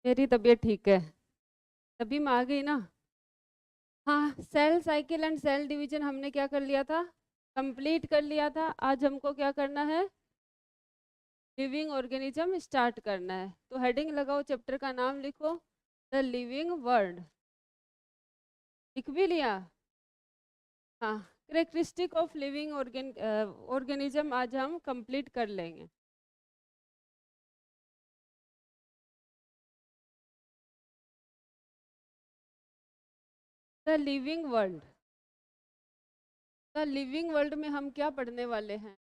मेरी तबीयत ठीक है, तभी मैं आ गई ना। हाँ, cell cycle and cell division हमने क्या कर लिया था, कंप्लीट कर लिया था। आज हमको क्या करना है, लिविंग ऑर्गेनिज्म स्टार्ट करना है। तो हेडिंग लगाओ, चैप्टर का नाम लिखो, द लिविंग वर्ल्ड। लिख भी लिया? हाँ, करेक्टरिस्टिक ऑफ लिविंग ऑर्गेनिज्म आज हम कंप्लीट कर लेंगे। The living world, the living world में हम क्या पढ़ने वाले हैं?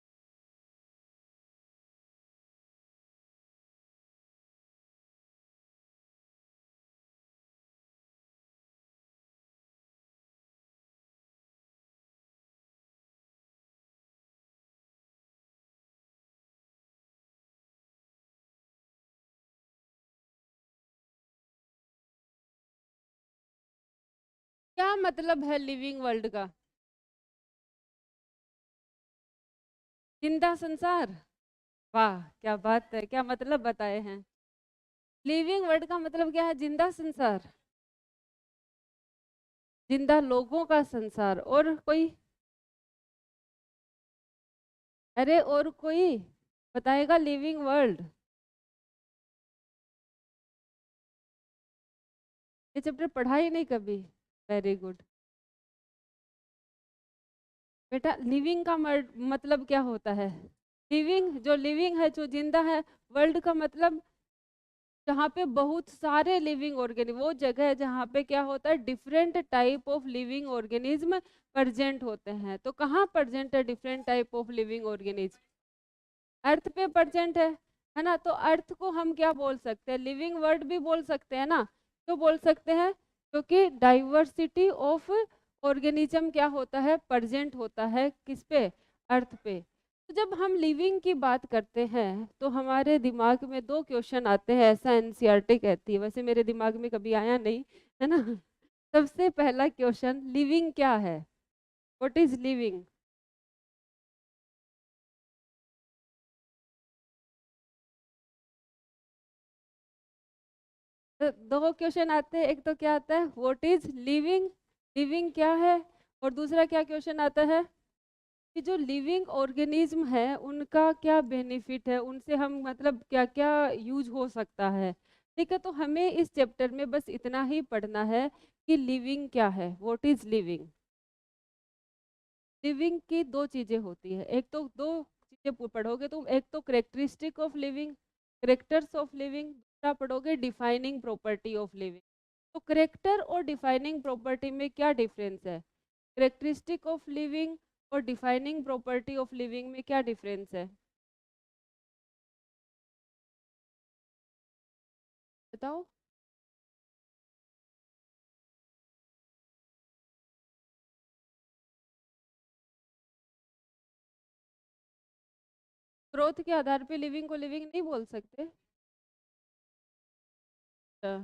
क्या मतलब है लिविंग वर्ल्ड का? जिंदा संसार। वाह, क्या बात है, क्या मतलब बताए हैं। लिविंग वर्ल्ड का मतलब क्या है? जिंदा संसार, जिंदा लोगों का संसार। और कोई? अरे और कोई बताएगा लिविंग वर्ल्ड? ये चैप्टर पढ़ा ही नहीं कभी। वेरी गुड बेटा। लिविंग का मतलब क्या होता है? लिविंग, जो लिविंग है, जो जिंदा है। वर्ल्ड का मतलब जहाँ पे बहुत सारे लिविंग ऑर्गेनिज्म, वो जगह है जहाँ पे क्या होता है, different type of living organism present होते हैं। तो कहाँ प्रेजेंट है different type of living organism? Earth पे प्रेजेंट है ना। तो अर्थ को हम क्या बोल सकते हैं? लिविंग वर्ल्ड भी बोल सकते हैं ना। क्यों बोल सकते हैं? क्योंकि डाइवर्सिटी ऑफ ऑर्गेनिज्म क्या होता है, प्रेजेंट होता है किस पे? अर्थ पे। तो जब हम लिविंग की बात करते हैं तो हमारे दिमाग में दो क्वेश्चन आते हैं, ऐसा एनसीईआरटी कहती है, वैसे मेरे दिमाग में कभी आया नहीं, है ना। सबसे पहला क्वेश्चन, लिविंग क्या है? What is living? तो दो क्वेश्चन आते हैं, एक तो क्या आता है, व्हाट इज लिविंग, लिविंग क्या है। और दूसरा क्या क्वेश्चन आता है कि जो लिविंग ऑर्गेनिज्म है उनका क्या बेनिफिट है, उनसे हम मतलब क्या क्या यूज हो सकता है। ठीक है, तो हमें इस चैप्टर में बस इतना ही पढ़ना है कि लिविंग क्या है, व्हाट इज लिविंग। लिविंग की दो चीजें होती है, एक तो दो चीजें पढ़ोगे तुम, एक तो characteristic of living, characters of living, दूसरा पढ़ोगे डिफाइनिंग प्रॉपर्टी ऑफ लिविंग। तो करेक्टर और डिफाइनिंग प्रॉपर्टी में क्या डिफरेंस है? करेक्टरिस्टिक ऑफ लिविंग और डिफाइनिंग प्रॉपर्टी ऑफ लिविंग में क्या डिफरेंस है? बताओ। ग्रोथ के आधार पे लिविंग को लिविंग नहीं बोल सकते? अच्छा,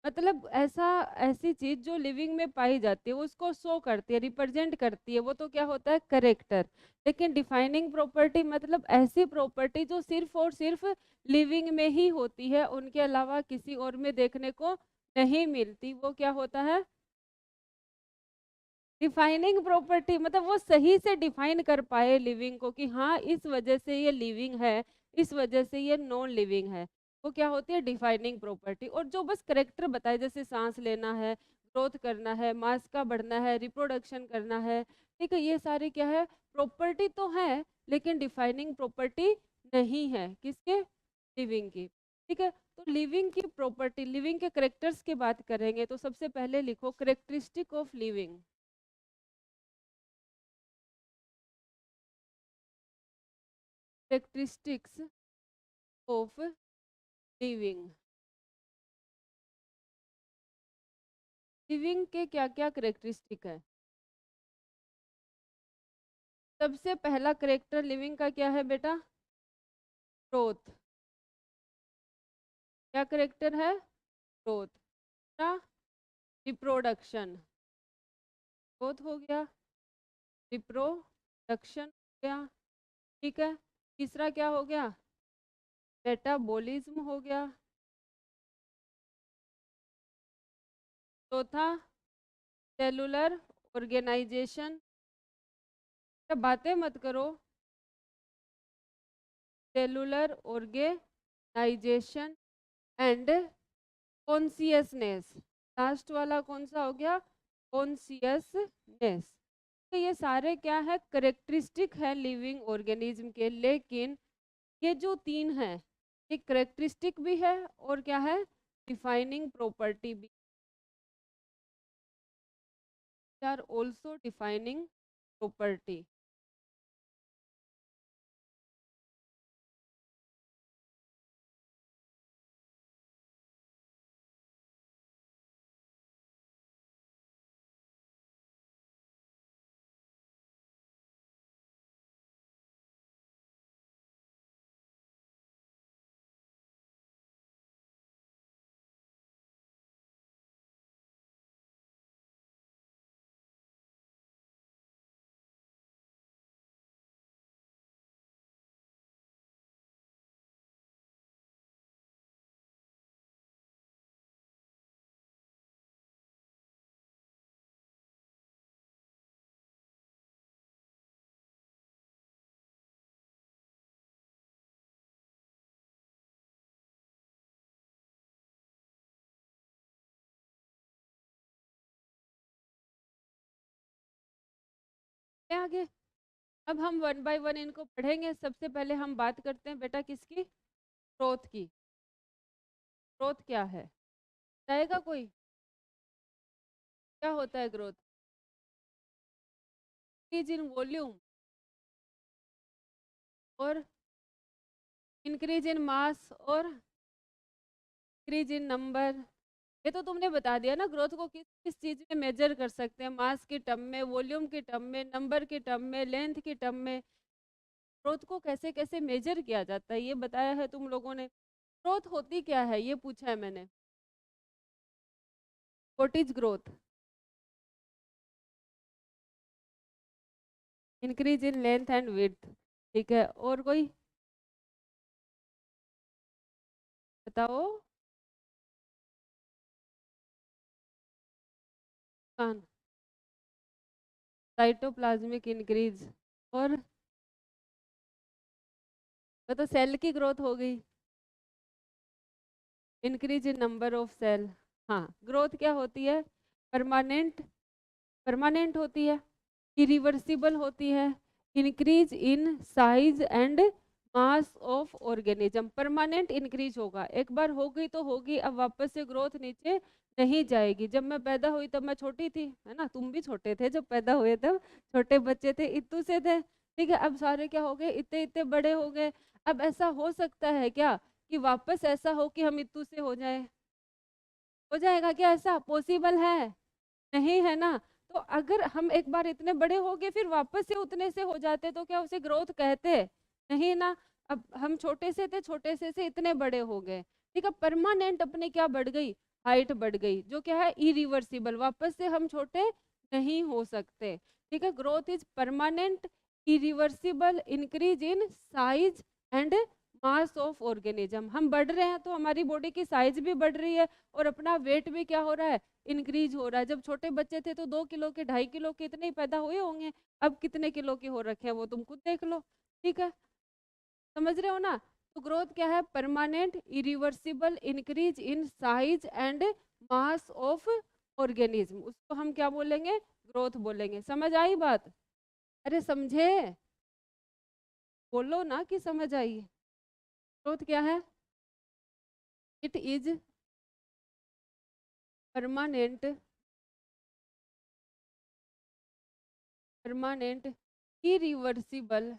मतलब ऐसा, ऐसी चीज जो लिविंग में पाई जाती है उसको शो करती है, रिप्रेजेंट करती है, वो तो क्या होता है, करेक्टर। लेकिन डिफाइनिंग प्रॉपर्टी मतलब ऐसी प्रॉपर्टी जो सिर्फ और सिर्फ लिविंग में ही होती है, उनके अलावा किसी और में देखने को नहीं मिलती, वो क्या होता है, डिफाइनिंग प्रॉपर्टी। मतलब वो सही से डिफाइन कर पाए लिविंग को कि हाँ इस वजह से ये लिविंग है, इस वजह से ये नॉन लिविंग है, वो क्या होती है, डिफाइनिंग प्रॉपर्टी। और जो बस करेक्टर बताए, जैसे सांस लेना है, ग्रोथ करना है, मास का बढ़ना है, रिप्रोडक्शन करना है, ठीक है, ये सारी क्या है, प्रॉपर्टी तो है, लेकिन डिफाइनिंग प्रॉपर्टी नहीं है किसके, लिविंग की। ठीक है, तो लिविंग की प्रॉपर्टी, लिविंग के करेक्टर्स की बात करेंगे तो सबसे पहले लिखो characteristic of living. Characteristics of living. Living के क्या क्या करेक्टरिस्टिक है? सबसे पहला करेक्टर लिविंग का क्या है बेटा? ग्रोथ। क्या करेक्टर है? ग्रोथ। ना, रिप्रोडक्शन, ग्रोथ हो गया, रिप्रोडक्शन हो गया, ठीक है। तीसरा क्या हो गया? मेटाबॉलिज्म हो गया, चौथा सेलुलर ऑर्गेनाइजेशन। बातें मत करो। Cellular organisation and consciousness. Last वाला कौन सा हो गया? कॉन्सियसनेस। तो ये सारे क्या है? करेक्टरिस्टिक है लिविंग ऑर्गेनिज्म के। लेकिन ये जो तीन है, ये करेक्टरिस्टिक भी है और क्या है? डिफाइनिंग प्रॉपर्टी भी, आर ऑल्सो डिफाइनिंग प्रॉपर्टी। आगे अब हम वन बाय वन इनको पढ़ेंगे। सबसे पहले हम बात करते हैं बेटा किसकी? ग्रोथ की। ग्रोथ क्या है? बताएगा कोई? क्या होता है ग्रोथ? इंक्रीज इन वॉल्यूम और इंक्रीज इन मास और इंक्रीज इन नंबर। ये तो तुमने बता दिया ना। ग्रोथ को किस किस चीज में मेजर कर सकते हैं? मास के टर्म में, वॉल्यूम के टर्म में, नंबर के टर्म में, लेंथ के टर्म में। ग्रोथ को कैसे कैसे मेजर किया जाता है ये बताया है तुम लोगों ने। ग्रोथ होती क्या है ये पूछा है मैंने। What is growth? Increase in length and width. ठीक है, और कोई बताओ? कान साइटोप्लाज्मिक इंक्रीज। और वो तो सेल की ग्रोथ हो गई। Increase in number of cell. हाँ, ग्रोथ क्या होती है? परमानेंट। परमानेंट होती है, इरिवर्सिबल होती है, increase in size and mass of organism. Permanent increase होगा, एक बार हो गई तो होगी, अब वापस से ग्रोथ नीचे नहीं जाएगी। जब मैं पैदा हुई तब मैं छोटी थी, है ना? तुम भी छोटे थे जब पैदा हुए, तब छोटे बच्चे थे, इतू से थे। ठीक है, अब सारे क्या हो गए? इतने इतने बड़े हो गए। अब ऐसा हो सकता है क्या कि वापस ऐसा हो कि हम इतू से हो जाए? हो जाएगा क्या? ऐसा पॉसिबल है? नहीं, है ना? तो अगर हम एक बार इतने बड़े हो गए फिर वापस से उतने से हो जाते तो क्या उसे ग्रोथ कहते? नहीं ना। अब हम छोटे से थे, छोटे से इतने बड़े हो गए। ठीक है, परमानेंट अपनी क्या बढ़ गई? हाइट बढ़ गई, जो क्या है? इरिवर्सिबल, वापस से हम छोटे नहीं हो सकते। ठीक है, growth is permanent, irreversible, increase in size and mass of organism. हम बढ़ रहे हैं तो हमारी बॉडी की साइज भी बढ़ रही है और अपना वेट भी क्या हो रहा है? इंक्रीज हो रहा है। जब छोटे बच्चे थे तो 2 किलो के, 2.5 किलो के इतने ही पैदा हुए होंगे। अब कितने किलो के हो रखे हैं वो तुम खुद देख लो। ठीक है, समझ रहे हो ना? तो ग्रोथ क्या है? Permanent, irreversible, increase in size and mass of organism. उसको हम क्या बोलेंगे? ग्रोथ बोलेंगे। समझ आई बात? अरे समझे? बोलो ना कि समझ आई। ग्रोथ क्या है? It is permanent, permanent, irreversible,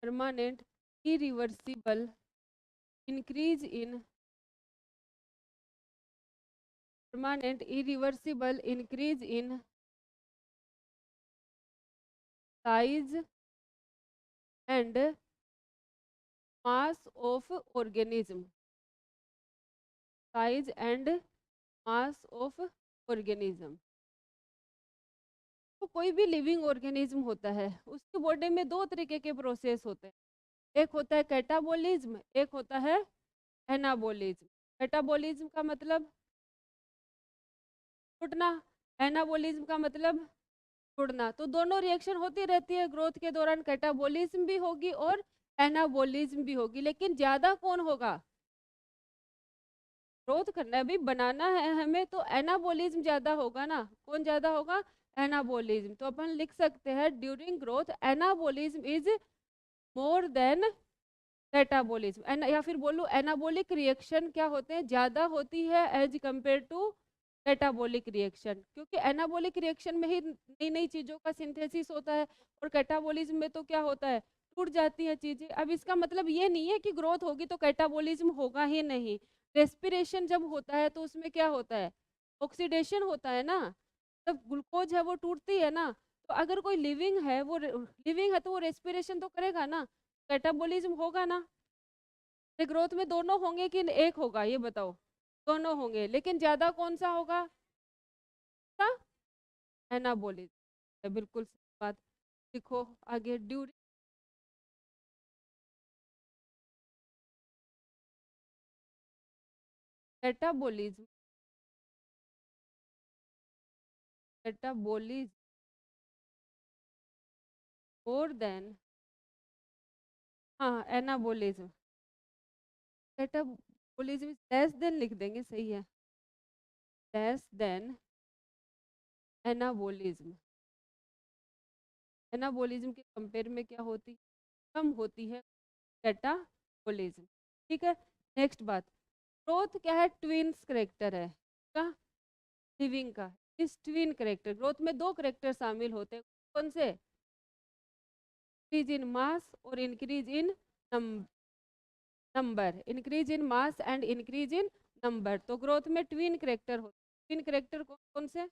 permanent, irreversible increase in, permanent irreversible increase in size and mass of organism, size and mass of organism। तो कोई भी लिविंग ऑर्गेनिज्म होता है, उसके बॉडी में दो तरीके के प्रोसेस होते हैं। एक होता है कैटाबॉलिज्म, एक होता है एनाबॉलिज्म। कैटाबॉलिज्म का मतलब टूटना, एनाबोलिज्म का मतलब जुड़ना। तो दोनों रिएक्शन होती रहती है ग्रोथ के दौरान, कैटाबोलिज्म भी होगी और एनाबोलिज्म भी होगी, लेकिन ज्यादा कौन होगा? ग्रोथ करना है, अभी बनाना है हमें, तो एनाबोलिज्म ज्यादा होगा ना। कौन ज्यादा होगा? एनाबोलिज्म। तो अपन लिख सकते हैं during growth anabolism is more than catabolism. या फिर बोलूं एनाबोलिक रिएक्शन क्या होते हैं, ज्यादा होती है as compare to catabolic reaction, क्योंकि एनाबोलिक रिएक्शन में ही नई नई चीजों का सिंथेसिस होता है, और कैटाबोलिज्म में तो क्या होता है, टूट जाती है चीजें। अब इसका मतलब ये नहीं है कि ग्रोथ होगी तो कैटाबोलिज्म होगा ही नहीं। रेस्पिरेशन जब होता है तो उसमें क्या होता है, ऑक्सीडेशन होता है ना, तब ग्लूकोज है वो टूटती है ना। तो अगर कोई लिविंग है, वो लिविंग है तो वो रेस्पिरेशन तो करेगा ना, कैटाबोलिज्म होगा ना। ग्रोथ में दोनों होंगे कि एक होगा, ये बताओ? दोनों होंगे, लेकिन ज्यादा कौन सा होगा? एनाबोलिज्म, बिल्कुल सही बात। लिखो आगे, during catabolism, catabolism more than, हाँ एनाबोलिज्म, कैटाबोलिज्म लेस देन लिख देंगे, सही है, लेस देन एनाबोलिज्म। एनाबोलिज्म के कंपेयर में क्या होती, कम होती है कैटाबोलिज्म। ठीक है, नेक्स्ट बात, ग्रोथ क्या है, ट्विन्स करेक्टर है का, लिविंग का। इस ट्विन करेक्टर, ग्रोथ में दो करेक्टर शामिल होते हैं, कौन से? इंक्रीज इन मास और increase in number, increase in mass and increase in number. तो ग्रोथ में ट्विन करेक्टर होते हैं। ट्विन करेक्टर कौन कौन से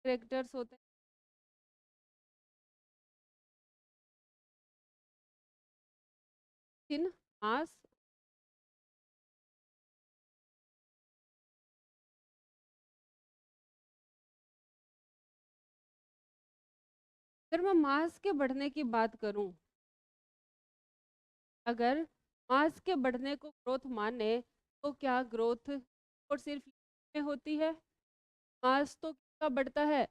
करेक्टर्स होते हैं? इन मास, अगर मैं मास के बढ़ने की बात करूं, अगर मास के बढ़ने को ग्रोथ माने, तो क्या ग्रोथ और सिर्फ में होती है? मास तो किसका बढ़ता है,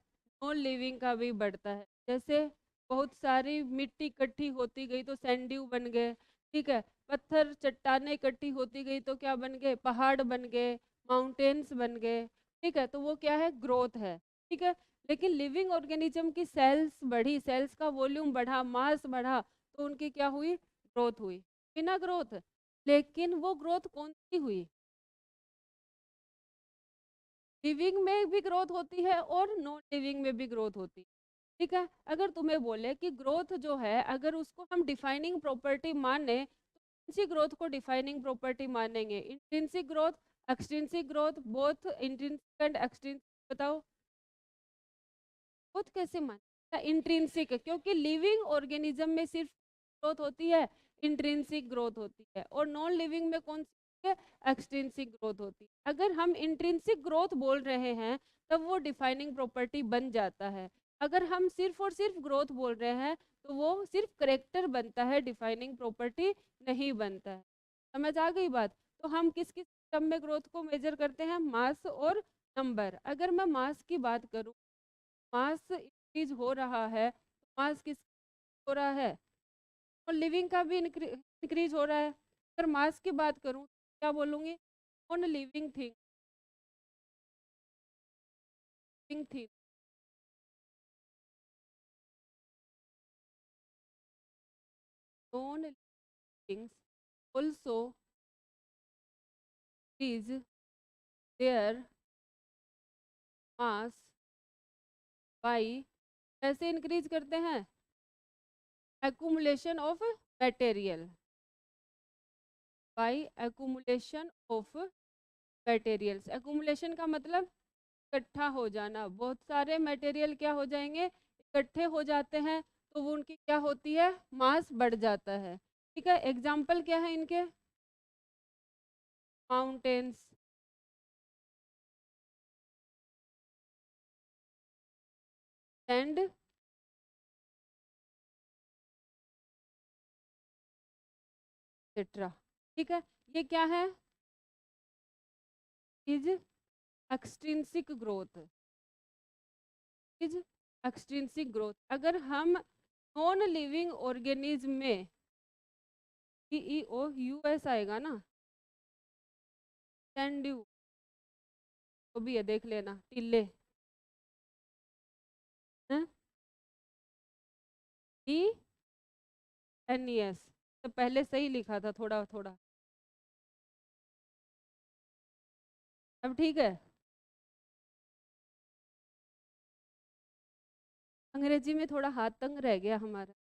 नॉन लिविंग का भी बढ़ता है। जैसे बहुत सारी मिट्टी इकट्ठी होती गई तो सैंड ड्यू बन गए, ठीक है, पत्थर चट्टानें इकट्ठी होती गई तो क्या बन गए, पहाड़ बन गए, माउंटेन्स बन गए, ठीक है, तो वो क्या है, ग्रोथ है। ठीक है, लेकिन लिविंग ऑर्गेनिज्म की सेल्स बढ़ी, सेल्स का वॉल्यूम बढ़ा, मास बढ़ा, तो उनकी क्या हुई, ग्रोथ हुई, बिना ग्रोथ। लेकिन वो ग्रोथ कौन सी हुई, लिविंग में भी ग्रोथ होती है और नॉन लिविंग में भी ग्रोथ होती है। ठीक है, अगर तुम्हें बोले कि ग्रोथ जो है, अगर उसको हम डिफाइनिंग प्रॉपर्टी माने, तो इसी ग्रोथ को डिफाइनिंग प्रॉपर्टी मानेंगे, intrinsic growth, extrinsic growth, both intrinsic and extrinsic. बताओ ग्रोथ कैसे माने, इंट्रिंसिक, क्योंकि लिविंग ऑर्गेनिज्म में सिर्फ ग्रोथ होती है, इंट्रिंसिक ग्रोथ होती है, और नॉन लिविंग में कौन सी है, एक्सट्रिंसिक ग्रोथ होती है। अगर हम इंट्रिंसिक ग्रोथ बोल रहे हैं, तब वो डिफाइनिंग प्रॉपर्टी बन जाता है। अगर हम सिर्फ और सिर्फ ग्रोथ बोल रहे हैं, तो वो सिर्फ करेक्टर बनता है, डिफाइनिंग प्रॉपर्टी नहीं बनता है। समझ आ गई बात? तो हम किस किस टर्म में ग्रोथ को मेजर करते हैं, मास और नंबर। अगर मैं मास की बात करूं, मास इंक्रीज हो रहा है, तो मास किस हो रहा है, और लिविंग का भी इंक्रीज हो रहा है। अगर मास की बात करूं तो क्या बोलूंगी, non living thing, living thing, non living also increase their mass by, कैसे इंक्रीज करते हैं, accumulation of material, by accumulation of materials. accumulation का मतलब इकट्ठा हो जाना, बहुत सारे मटेरियल क्या हो जाएंगे, इकट्ठे हो जाते हैं, तो वो उनकी क्या होती है, मास बढ़ जाता है। ठीक है, एग्जाम्पल क्या है इनके, माउंटेन्स, एंड एक्सेट्रा। ठीक है, ये क्या है? Is extrinsic growth, is extrinsic growth. अगर हम नॉन लिविंग ऑर्गेनिज्म में CEOUS आएगा ना, सेंड्यू वो भी है, देख लेना, टिल्ले DNES, तो पहले सही लिखा था थोड़ा थोड़ा, अब ठीक है। अंग्रेजी में थोड़ा हाथ तंग रह गया हमारा।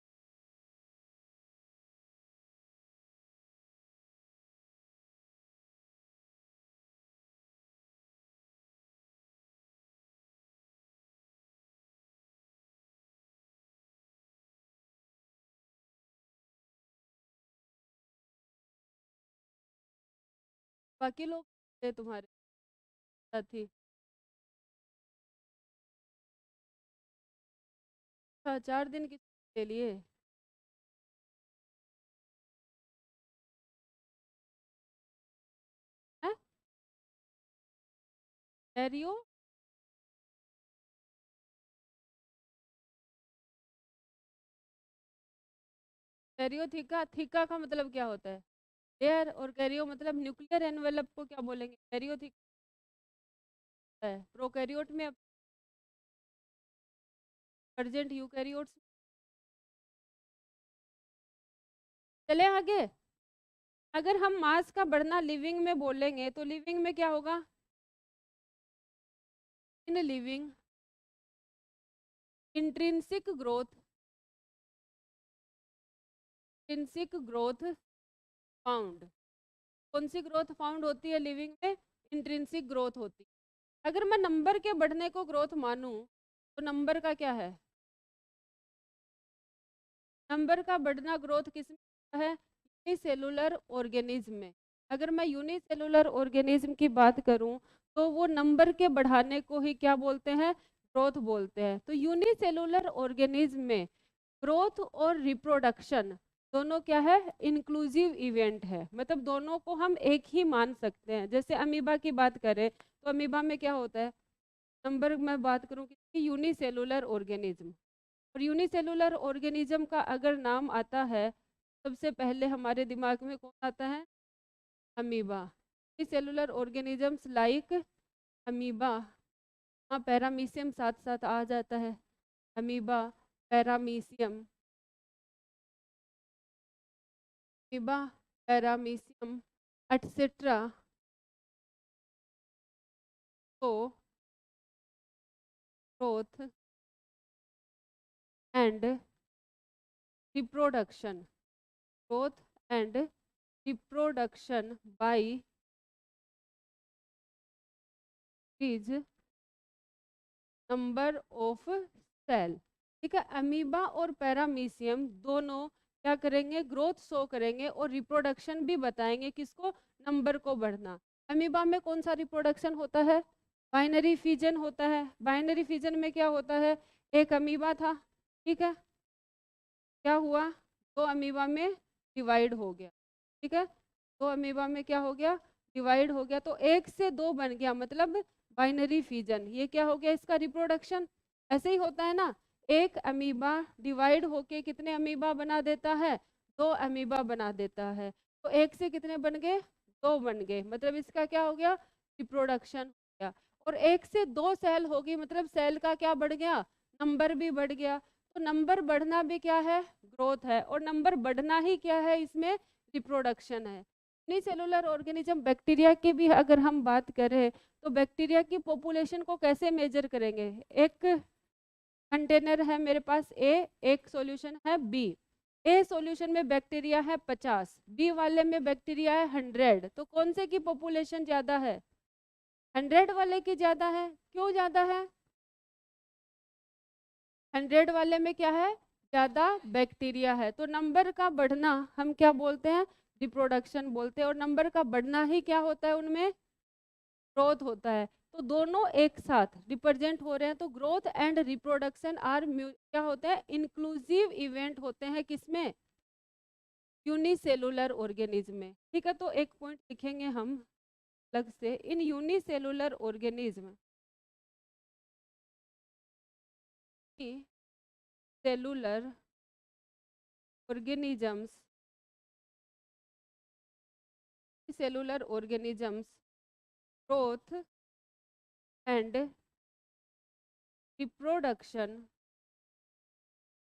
बाकी लोग थे तुम्हारे साथी? अच्छा, 4 दिन की छुट्टी ले लिए। हैं? कैरियो कैरियो थीका, थीका का मतलब क्या होता है? लेयर, और कैरियो मतलब न्यूक्लियर एनवेलप को क्या बोलेंगे? कैरियो थीका है प्रोकैरियोट में, अर्जेंट यूकैरियोट्स। चले आगे। अगर हम मास का बढ़ना लिविंग में बोलेंगे तो लिविंग में क्या होगा? In living intrinsic growth, intrinsic growth found. कौन सी ग्रोथ फाउंड होती है लिविंग में? इंट्रिंसिक ग्रोथ होती है। अगर मैं नंबर के बढ़ने को ग्रोथ मानूं तो नंबर का क्या है? नंबर का बढ़ना ग्रोथ किस में होता है? यूनिसेलुलर ऑर्गेनिज्म में। अगर मैं यूनिसेलुलर ऑर्गेनिज्म की बात करूं तो वो नंबर के बढ़ाने को ही क्या बोलते हैं? ग्रोथ बोलते हैं। तो यूनिसेलुलर ऑर्गेनिज्म में ग्रोथ और रिप्रोडक्शन दोनों क्या है? इंक्लूसिव इवेंट है, मतलब दोनों को हम एक ही मान सकते हैं। जैसे अमीबा की बात करें तो अमीबा में क्या होता है? नंबर में बात करूं कि यूनिसेलुलर ऑर्गेनिज्म, और यूनिसेलुलर ऑर्गेनिज्म का अगर नाम आता है सबसे पहले हमारे दिमाग में कौन आता है? Amoeba. Unicellular organisms like amoeba, हाँ पैरामीशियम साथ साथ आ जाता है, amoeba, paramecium, amoeba, paramecium etcetera को growth and reproduction, growth and reproduction by is number of cell। ठीक है, अमीबा और पैरामीशियम दोनों क्या करेंगे? ग्रोथ शो करेंगे और रिप्रोडक्शन भी बताएंगे, किसको? नंबर को बढ़ना। अमीबा में कौन सा रिप्रोडक्शन होता है? बाइनरी फिजन होता है। बाइनरी फिजन में क्या होता है? एक अमीबा था, ठीक है, क्या हुआ? दो अमीबा में डिवाइड हो गया, ठीक है, दो अमीबा में क्या हो गया? डिवाइड हो गया, तो एक से दो बन गया, मतलब बाइनरी फिजन। ये क्या हो गया? इसका रिप्रोडक्शन। ऐसे ही होता है ना, एक अमीबा डिवाइड होके कितने अमीबा बना देता है? दो अमीबा बना देता है। तो एक से कितने बन गए? दो बन गए, मतलब इसका क्या हो गया? रिप्रोडक्शन हो गया। और एक से दो सेल होगी, मतलब सेल का क्या बढ़ गया? नंबर भी बढ़ गया। तो नंबर बढ़ना भी क्या है? ग्रोथ है। और नंबर बढ़ना ही क्या है इसमें? रिप्रोडक्शन है। यूनिसेलुलर ऑर्गेनिज्म बैक्टीरिया की भी अगर हम बात करें तो बैक्टीरिया की पॉपुलेशन को कैसे मेजर करेंगे? एक कंटेनर है मेरे पास ए, एक सॉल्यूशन है बी। ए सॉल्यूशन में बैक्टीरिया है 50, बी वाले में बैक्टीरिया है 100, तो कौन से की पॉपुलेशन ज़्यादा है? 100 वाले की ज़्यादा है। क्यों ज़्यादा है? 100 वाले में क्या है? ज़्यादा बैक्टीरिया है। तो नंबर का बढ़ना हम क्या बोलते हैं? रिप्रोडक्शन बोलते हैं। और नंबर का बढ़ना ही क्या होता है? उनमें ग्रोथ होता है। तो दोनों एक साथ रिप्रेजेंट हो रहे हैं। तो ग्रोथ एंड रिप्रोडक्शन आर क्या होते हैं? इंक्लूसिव इवेंट होते हैं। किसमें? यूनिसेलुलर ऑर्गेनिज्म में, ठीक है। तो एक पॉइंट लिखेंगे हम अलग से, इन यूनिसेलुलर ऑर्गेनिज्म की cellular organisms cellular organisms growth and reproduction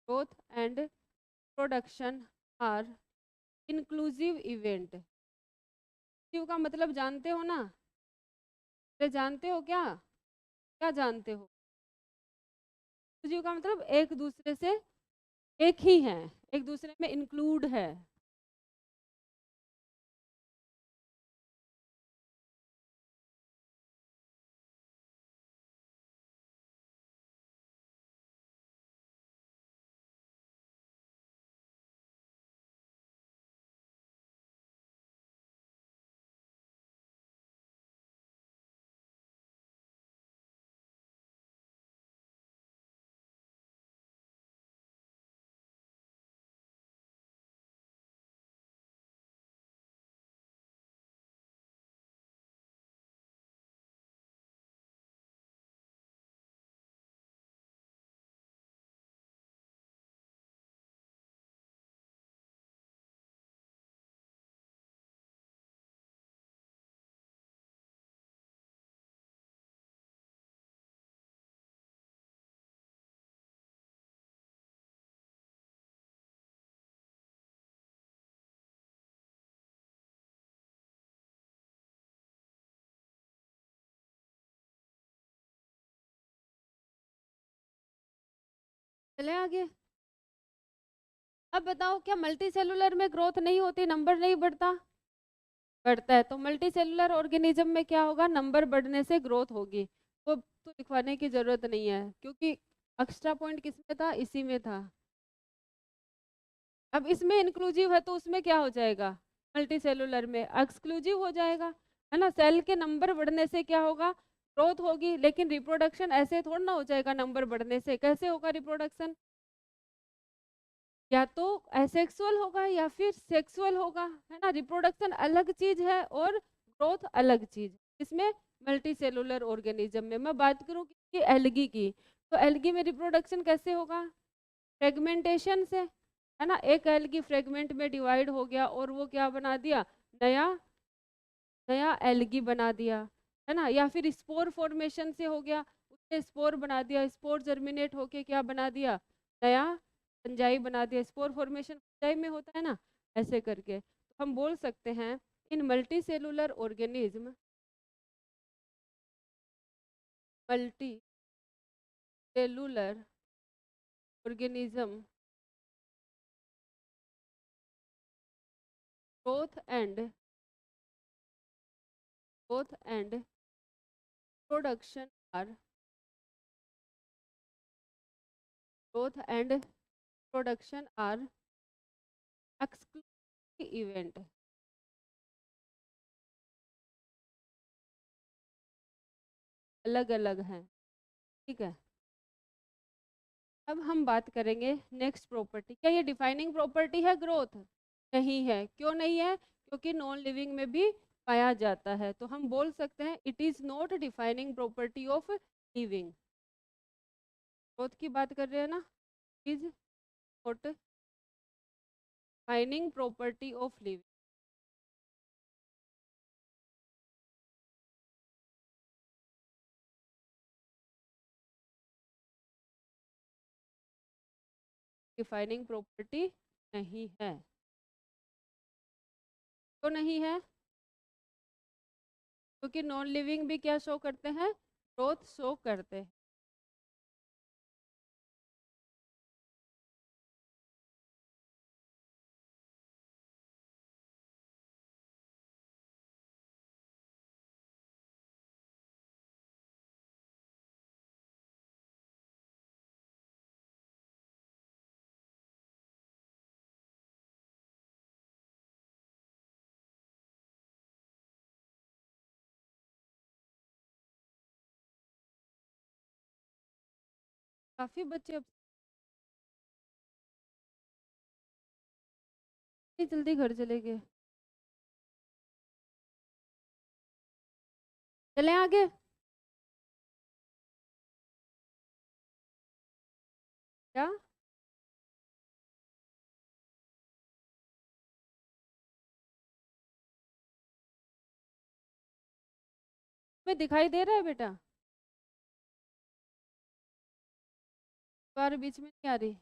growth and production are inclusive event. का मतलब जानते हो ना? अरे जानते हो क्या? क्या जानते हो? इंक्लूसिव का मतलब एक दूसरे से एक ही है, एक दूसरे में इंक्लूड है। चले आगे। अब बताओ, क्या मल्टी सेलुलर में ग्रोथ नहीं होती, नंबर नहीं बढ़ता? बढ़ता है। तो मल्टी सेलुलर ऑर्गेनिज्म में क्या होगा, नंबर बढ़ने से ग्रोथ होगी। वो तो लिखवाने की जरूरत नहीं है, क्योंकि एक्स्ट्रा पॉइंट किसमें था, इसी में था। अब इसमें इंक्लूसिव है तो उसमें क्या हो जाएगा, मल्टी सेलुलर में एक्सक्लूसिव हो जाएगा, है ना। सेल के नंबर बढ़ने से क्या होगा, ग्रोथ होगी। लेकिन रिप्रोडक्शन ऐसे थोड़ा ना हो जाएगा नंबर बढ़ने से। कैसे होगा रिप्रोडक्शन? या तो एसेक्सुअल होगा या फिर सेक्सुअल होगा, है ना। रिप्रोडक्शन अलग चीज है और ग्रोथ अलग चीज। इसमें मल्टी सेलुलर ऑर्गेनिज्म में मैं बात करूं कि एल्गी की, तो एल्गी में रिप्रोडक्शन कैसे होगा, फ्रेगमेंटेशन से, है ना। एक एल्गी फ्रेगमेंट में डिवाइड हो गया और वो क्या बना दिया, नया नया एल्गी बना दिया, है ना। या फिर स्पोर फॉर्मेशन से हो गया, उसने स्पोर बना दिया, स्पोर जर्मिनेट होके क्या बना दिया, नया फंजाई बना दिया। स्पोर फॉर्मेशन फंजाई में होता है ना, ऐसे करके। तो हम बोल सकते हैं in multicellular organism multicellular organism growth and production are growth and production are exclusive event. अलग अलग हैं, ठीक है। अब हम बात करेंगे नेक्स्ट प्रॉपर्टी। क्या ये डिफाइनिंग प्रॉपर्टी है ग्रोथ? नहीं है। क्यों नहीं है? क्योंकि नॉन लिविंग में भी पाया जाता है। तो हम बोल सकते हैं it is not defining property of living. Growth की बात कर रहे हैं ना, is not defining property of living. Defining property नहीं है। तो नहीं है क्योंकि नॉन लिविंग भी क्या शो करते हैं, ग्रोथ शो करते हैं। काफी बच्चे इतनी जल्दी घर चले गए। चलें आगे। क्या तुम्हें दिखाई दे रहा है बेटा? बार बीच में नहीं आ रही।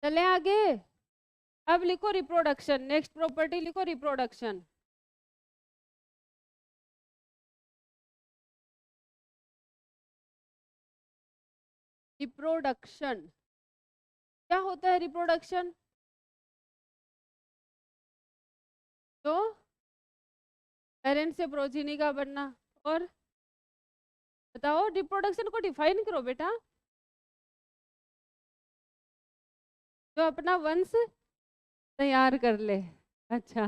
चलें आगे। अब लिखो रिप्रोडक्शन, नेक्स्ट प्रॉपर्टी लिखो रिप्रोडक्शन। रिप्रोडक्शन क्या होता है? रिप्रोडक्शन तो पेरेंट्स से प्रोजीनी का बनना। और बताओ, रिप्रोडक्शन को डिफाइन करो बेटा। जो अपना वंश तैयार कर ले। अच्छा,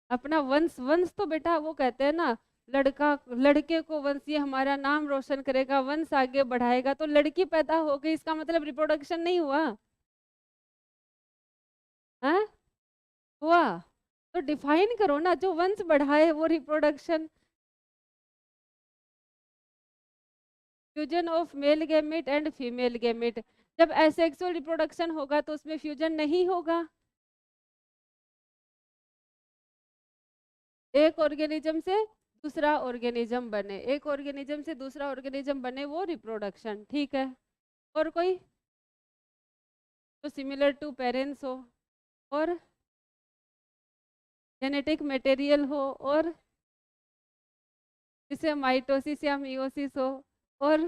अपना वंश, वंश तो बेटा वो कहते हैं ना, लड़का लड़के को वंश, ये हमारा नाम रोशन करेगा, वंश आगे बढ़ाएगा। तो लड़की पैदा हो गई, इसका मतलब रिप्रोडक्शन नहीं हुआ? हाँ हुआ। तो डिफाइन करो ना, जो वंश बढ़ाए वो reproduction. Fusion of male gamete and female gamete. जब एसेक्सुअल रिप्रोडक्शन होगा तो उसमें फ्यूजन नहीं होगा। एक ऑर्गेनिज्म से दूसरा ऑर्गेनिज्म बने, एक ऑर्गेनिज्म से दूसरा ऑर्गेनिज्म बने, वो रिप्रोडक्शन। ठीक है। और कोई तो सिमिलर टू पेरेंट्स हो, और जेनेटिक मटेरियल हो, और जिसे माइटोसिस या मियोसिस हो, और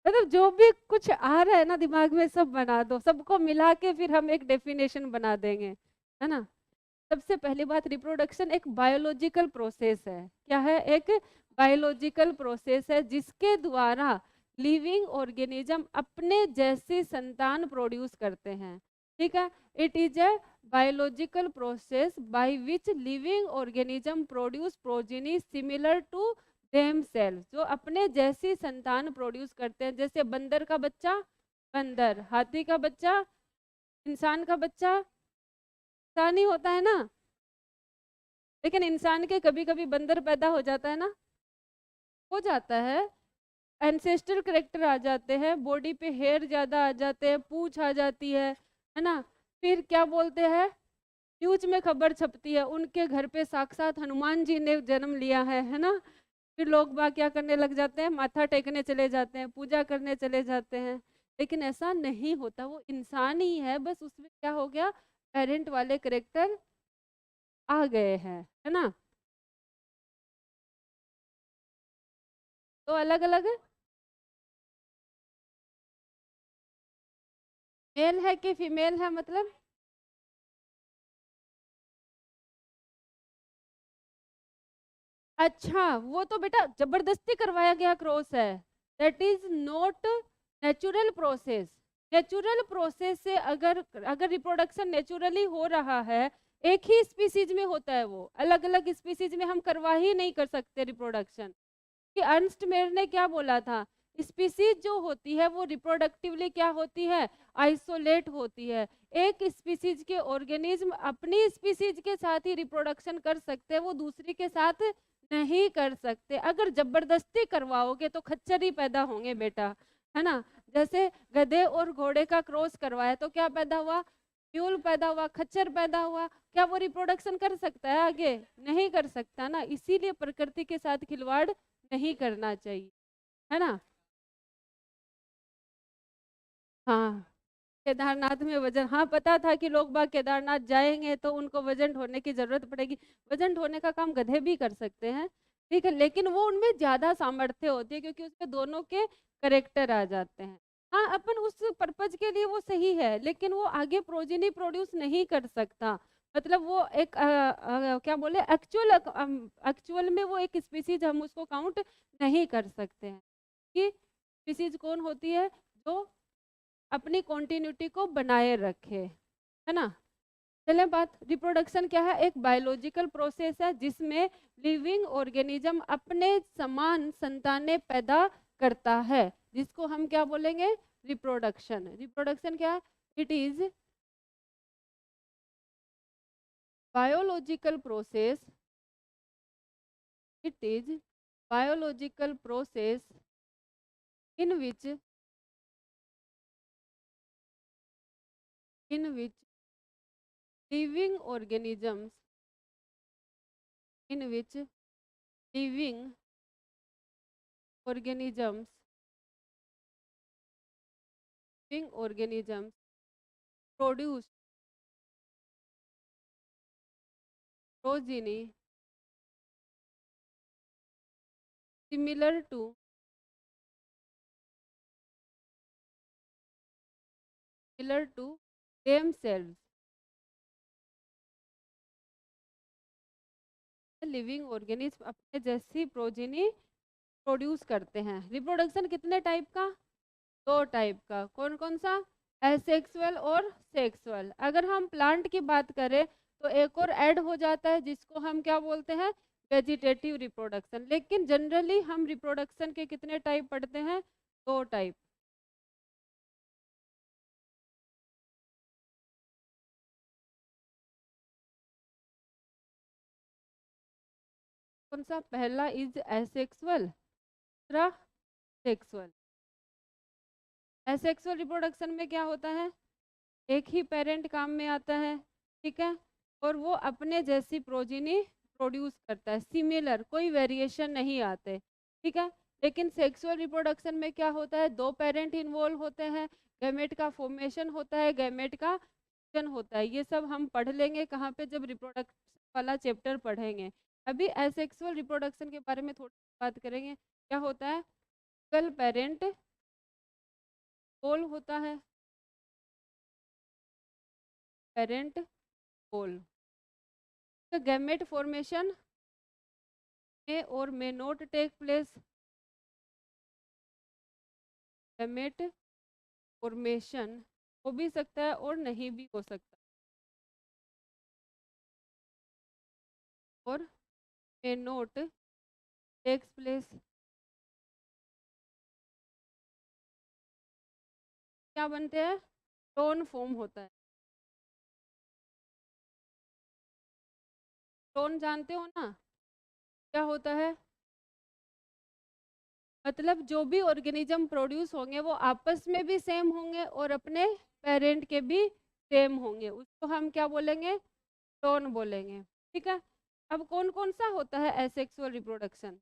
मतलब जो भी कुछ आ रहा है ना दिमाग में सब बना दो, सबको मिला के फिर हम एक डेफिनेशन बना देंगे, है ना। सबसे पहली बात, रिप्रोडक्शन एक बायोलॉजिकल प्रोसेस है। क्या है? एक बायोलॉजिकल प्रोसेस है जिसके द्वारा लिविंग ऑर्गेनिज्म अपने जैसी संतान प्रोड्यूस करते हैं। ठीक है। It is a biological process by which living organism produce progeny similar to them self, जो अपने जैसी संतान प्रोड्यूस करते हैं। जैसे बंदर का बच्चा बंदर, हाथी का बच्चा इंसान का बच्चा इंसान ही होता है ना। लेकिन इंसान के कभी कभी बंदर पैदा हो जाता है ना, हो जाता है। एंसेस्ट्रल करेक्टर आ जाते हैं, बॉडी पे हेयर ज्यादा आ जाते हैं, पूंछ आ जाती है ना। फिर क्या बोलते हैं, न्यूज में खबर छपती है उनके घर पे साक्षात हनुमान जी ने जन्म लिया है ना। फिर लोग बाग क्या करने लग जाते हैं, माथा टेकने चले जाते हैं, पूजा करने चले जाते हैं। लेकिन ऐसा नहीं होता, वो इंसान ही है, बस उसमें क्या हो गया, पेरेंट वाले करेक्टर आ गए हैं, है ना। तो अलग अलग मेल है कि फीमेल है मतलब? अच्छा, वो तो बेटा जबरदस्ती करवाया गया क्रॉस है। That is not natural process. Natural process से अगर अगर रिप्रोडक्शन नेचुरली हो रहा है, एक ही स्पीसीज में होता है, वो अलग अलग स्पीसीज में हम करवा ही नहीं कर सकते रिप्रोडक्शन। कि अर्नस्ट मेयर ने क्या बोला था, स्पीसीज जो होती है वो रिप्रोडक्टिवली क्या होती है, आइसोलेट होती है। एक स्पीसीज के ऑर्गेनिज्म अपनी स्पीसीज के साथ ही रिप्रोडक्शन कर सकते हैं, वो दूसरी के साथ नहीं कर सकते। अगर जबरदस्ती करवाओगे तो खच्चर ही पैदा होंगे बेटा, है ना। जैसे गधे और घोड़े का क्रॉस करवाया तो क्या पैदा हुआ, म्यूल पैदा हुआ, खच्चर पैदा हुआ। क्या वो रिप्रोडक्शन कर सकता है आगे? नहीं कर सकता ना। इसीलिए प्रकृति के साथ खिलवाड़ नहीं करना चाहिए, है ना। हाँ, केदारनाथ में वजन, हाँ पता था कि लोग बाग केदारनाथ जाएंगे तो उनको वजन ढोने की जरूरत पड़ेगी। वजन ढोने का काम गधे भी कर सकते हैं, ठीक है, लेकिन वो उनमें ज्यादा सामर्थ्य होती है क्योंकि उसमें दोनों के करेक्टर आ जाते हैं। हाँ, अपन उस पर्पज के लिए वो सही है, लेकिन वो आगे प्रोजेनी प्रोड्यूस नहीं कर सकता। मतलब वो एक क्या बोले, एक्चुअल एक्चुअल में वो एक स्पीसीज हम उसको काउंट नहीं कर सकते हैं। कि स्पीसीज कौन होती है, जो अपनी कॉन्टिन्यूटी को बनाए रखे, है ना। चले बात, रिप्रोडक्शन क्या है, एक बायोलॉजिकल प्रोसेस है जिसमें लिविंग ऑर्गेनिज्म अपने समान संतानें पैदा करता है, जिसको हम क्या बोलेंगे, रिप्रोडक्शन। रिप्रोडक्शन क्या है, it is biological process, it is biological process in which living organisms in which living organisms produce progeny similar to themselves. Living organism अपने जैसी प्रोजेनी प्रोड्यूस करते हैं। रिप्रोडक्शन कितने टाइप का? 2 टाइप का। कौन कौन सा? एसेक्सुअल और सेक्सुअल। अगर हम प्लांट की बात करें तो एक और ऐड हो जाता है जिसको हम क्या बोलते हैं? Vegetative reproduction. लेकिन जनरली हम रिप्रोडक्शन के कितने टाइप पढ़ते हैं? 2 टाइप। कौन सा? पहला इज एसेक्सुअल, दूसरा सेक्सुअल। एसेक्सुअल रिप्रोडक्शन में क्या होता है? एक ही पेरेंट काम में आता है, ठीक है, और वो अपने जैसी प्रोजेनी प्रोड्यूस करता है, सिमिलर, कोई वेरिएशन नहीं आते, ठीक है। लेकिन सेक्सुअल रिप्रोडक्शन में क्या होता है? 2 पेरेंट इन्वॉल्व होते हैं, गैमेट का फॉर्मेशन होता है, गैमेट का फ्यूजन होता है। ये सब हम पढ़ लेंगे कहाँ पे? जब रिप्रोडक्शन वाला चैप्टर पढ़ेंगे। अभी एसेक्सुअल रिप्रोडक्शन के बारे में थोड़ी बात करेंगे। क्या होता है? सिंगल पेरेंट पोल होता है, parent pole. The gamete formation may or may not take place. Gamete formation हो भी सकता है और नहीं भी हो सकता, और may not takes place। क्या बनते हैं? टोन फॉर्म होता है। टोन जानते हो ना? क्या होता है? मतलब जो भी ऑर्गेनिज्म प्रोड्यूस होंगे वो आपस में भी सेम होंगे और अपने पेरेंट के भी सेम होंगे, उसको हम क्या बोलेंगे? टोन बोलेंगे, ठीक है। अब कौन कौन सा होता है एसेक्सुअल रिप्रोडक्शन?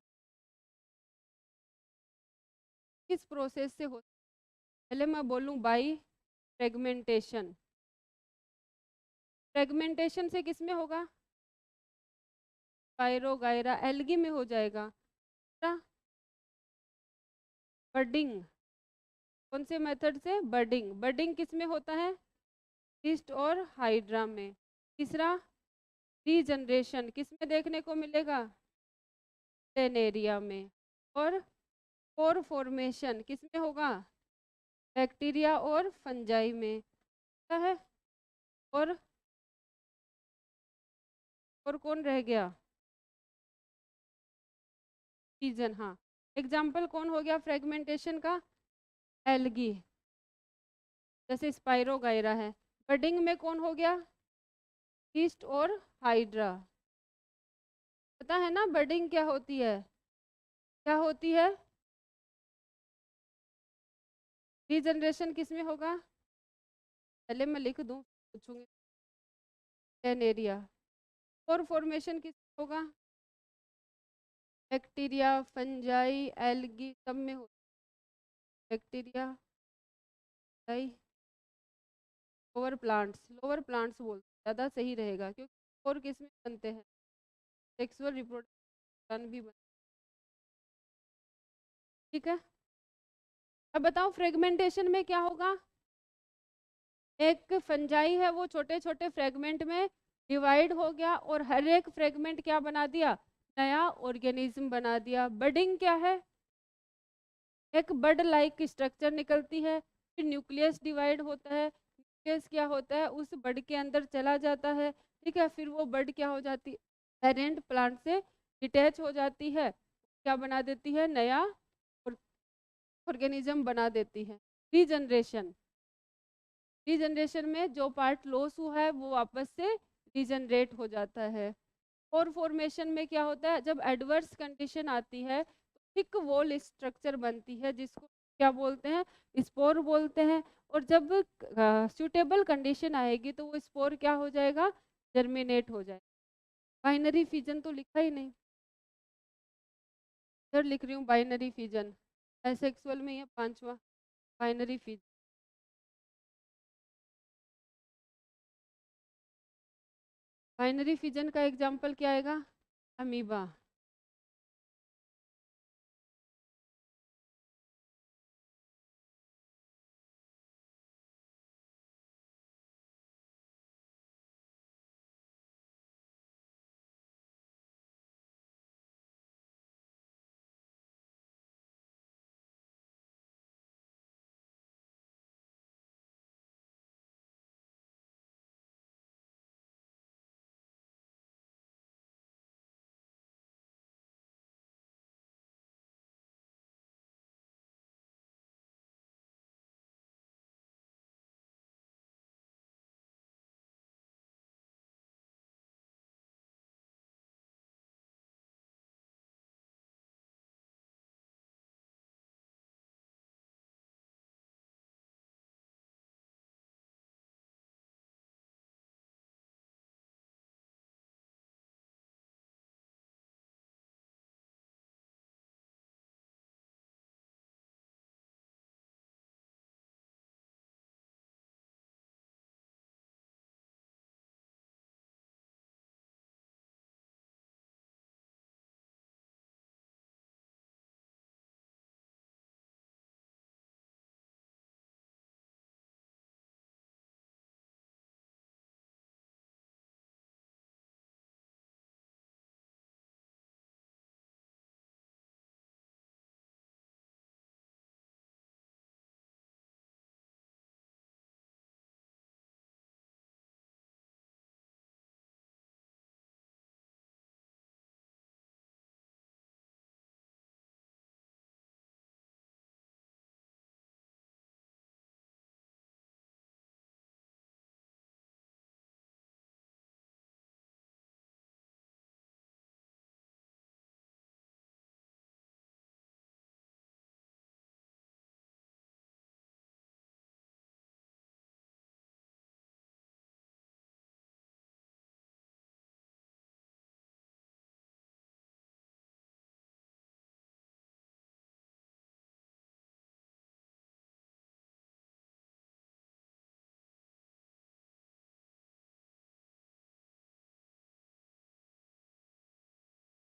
किस प्रोसेस से होता है? पहले मैं बोलूं बाई फ्रेगमेंटेशन। फ्रेगमेंटेशन से किस में होगा? स्पाइरोगायरा, एल्गी में हो जाएगा। बडिंग, कौन से मेथड से? बडिंग। बडिंग किस में होता है? यीस्ट और हाइड्रा में। तीसरा रीजनरेशन, किस में देखने को मिलेगा? प्लेनेरिया में। और स्पोर फॉर्मेशन किस में होगा? बैक्टीरिया और फंजाई में, क्या है? और कौन रह गया? सीजन, हाँ। एग्जाम्पल कौन हो गया फ्रेगमेंटेशन का? एल्गी, जैसे स्पाइरोगायरा है। बडिंग में कौन हो गया? यीस्ट और हाइड्रा। पता है ना बडिंग क्या होती है? क्या होती है? रीजनरेशन किस में होगा? पहले मैं लिख दूं, पूछूंगी। प्लेनेरिया। स्पोर फॉर्मेशन किस में होगा? बैक्टीरिया, फंजाई, एल्गी, सब में हो। बैक्टीरिया, फंजाई, लोअर प्लांट्स बोलते ज़्यादा सही रहेगा, क्योंकि और किस में बनते हैं? सेक्सुअल रिप्रोडक्शन भी बनते, ठीक है। अब बताओ फ्रेगमेंटेशन में क्या होगा? एक फंजाई है, वो छोटे छोटे फ्रेगमेंट में डिवाइड हो गया और हर एक फ्रेगमेंट क्या बना दिया? नया ऑर्गेनिज्म बना दिया। बडिंग क्या है? एक बड लाइक स्ट्रक्चर निकलती है, फिर न्यूक्लियस डिवाइड होता है, न्यूक्लियस क्या होता है? उस बड के अंदर चला जाता है, ठीक है। फिर वो बड क्या हो जाती है? पेरेंट प्लांट से डिटैच हो जाती है, क्या बना देती है? नया ऑर्गेनिज्म बना देती है। रीजनरेशन, रीजनरेशन में जो पार्ट लॉस हुआ है वो वापस से डिजनरेट हो जाता है। स्पोर फॉर्मेशन में क्या होता है, जब एडवर्स कंडीशन आती है तो थिक वॉल स्ट्रक्चर बनती है जिसको क्या बोलते हैं, स्पोर बोलते हैं। और जब सूटेबल कंडीशन आएगी तो वो स्पोर क्या हो जाएगा, जर्मिनेट हो जाएगा। बाइनरी फिजन तो लिखा ही नहीं, इधर लिख रही हूँ बाइनरी फिजन, एसेक्सुअल में ये 5वां बाइनरी फिजन। बाइनरी फिजन का एग्जाम्पल क्या आएगा, अमीबा।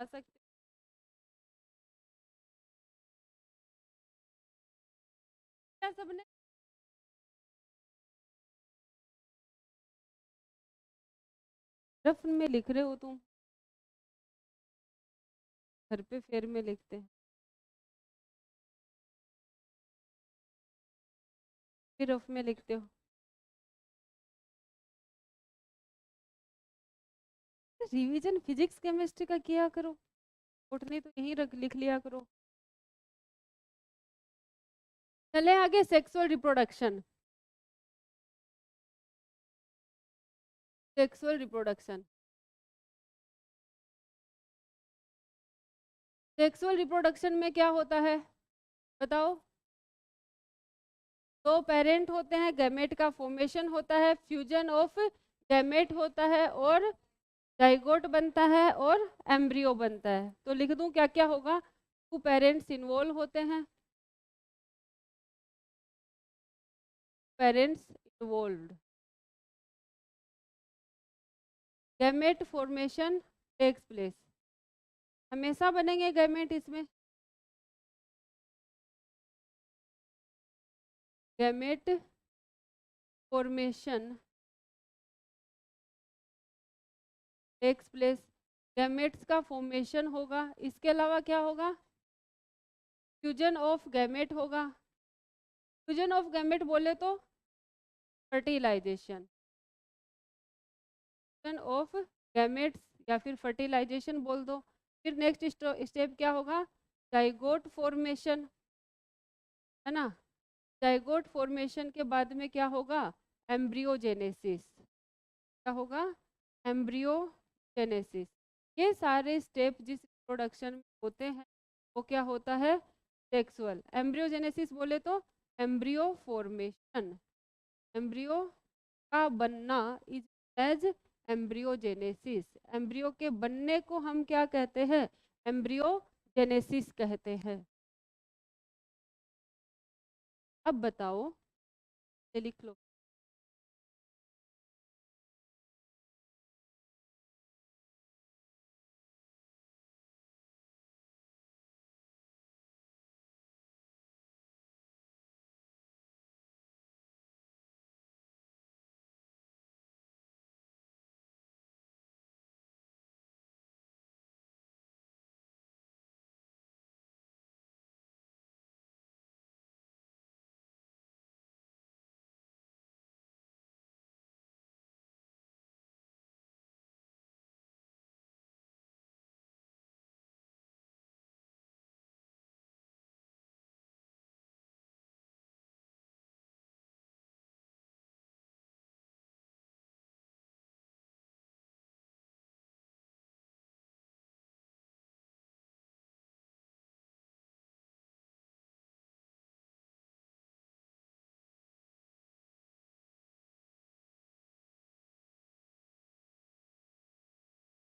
आ सकते क्या सबने, रफ में लिख रहे हो तुम, घर पे फेर में लिखते हैं, फिर रफ में लिखते हो। रिवीजन फिजिक्स केमिस्ट्री का किया करो, उठने तो यहीं रख लिख लिया करो। चले आगे, sexual reproduction. Sexual reproduction, sexual reproduction में क्या होता है बताओ। दो पेरेंट होते हैं, गैमेट का फॉर्मेशन होता है, फ्यूजन ऑफ गैमेट होता है और जाइगोट बनता है और एम्ब्रियो बनता है। तो लिख दूं क्या क्या होगा, टू पेरेंट्स इन्वॉल्व होते हैं, parents involved, gamete formation takes place. हमेशा बनेंगे गैमेट इसमें, gamete formation takes place, gametes का फॉर्मेशन होगा। इसके अलावा क्या होगा, फ्यूजन ऑफ गैमेट होगा। फ्यूजन ऑफ गैमेट बोले तो फर्टिलाइजेशन, फ्यूजन ऑफ गैमेट्स या फिर फर्टिलाइजेशन बोल दो। फिर नेक्स्ट स्टेप क्या होगा, जाइगोट फॉर्मेशन, है ना। जाइगोट फॉर्मेशन के बाद में क्या होगा, एम्ब्रियोजेनेसिस। क्या होगा, एम्ब्रियोजेनेसिस। ये सारे स्टेप जिस रिप्रोडक्शन में होते हैं वो क्या होता है? सेक्सुअल। एम्ब्रियोजेनेसिस बोले तो एम्ब्रियो फॉर्मेशन, एम्ब्रियो का बनना इज एज एम्ब्रियोजेनेसिस। एम्ब्रियो के बनने को हम क्या कहते हैं? एम्ब्रियोजेनेसिस कहते हैं। अब बताओ, ये लिख लो।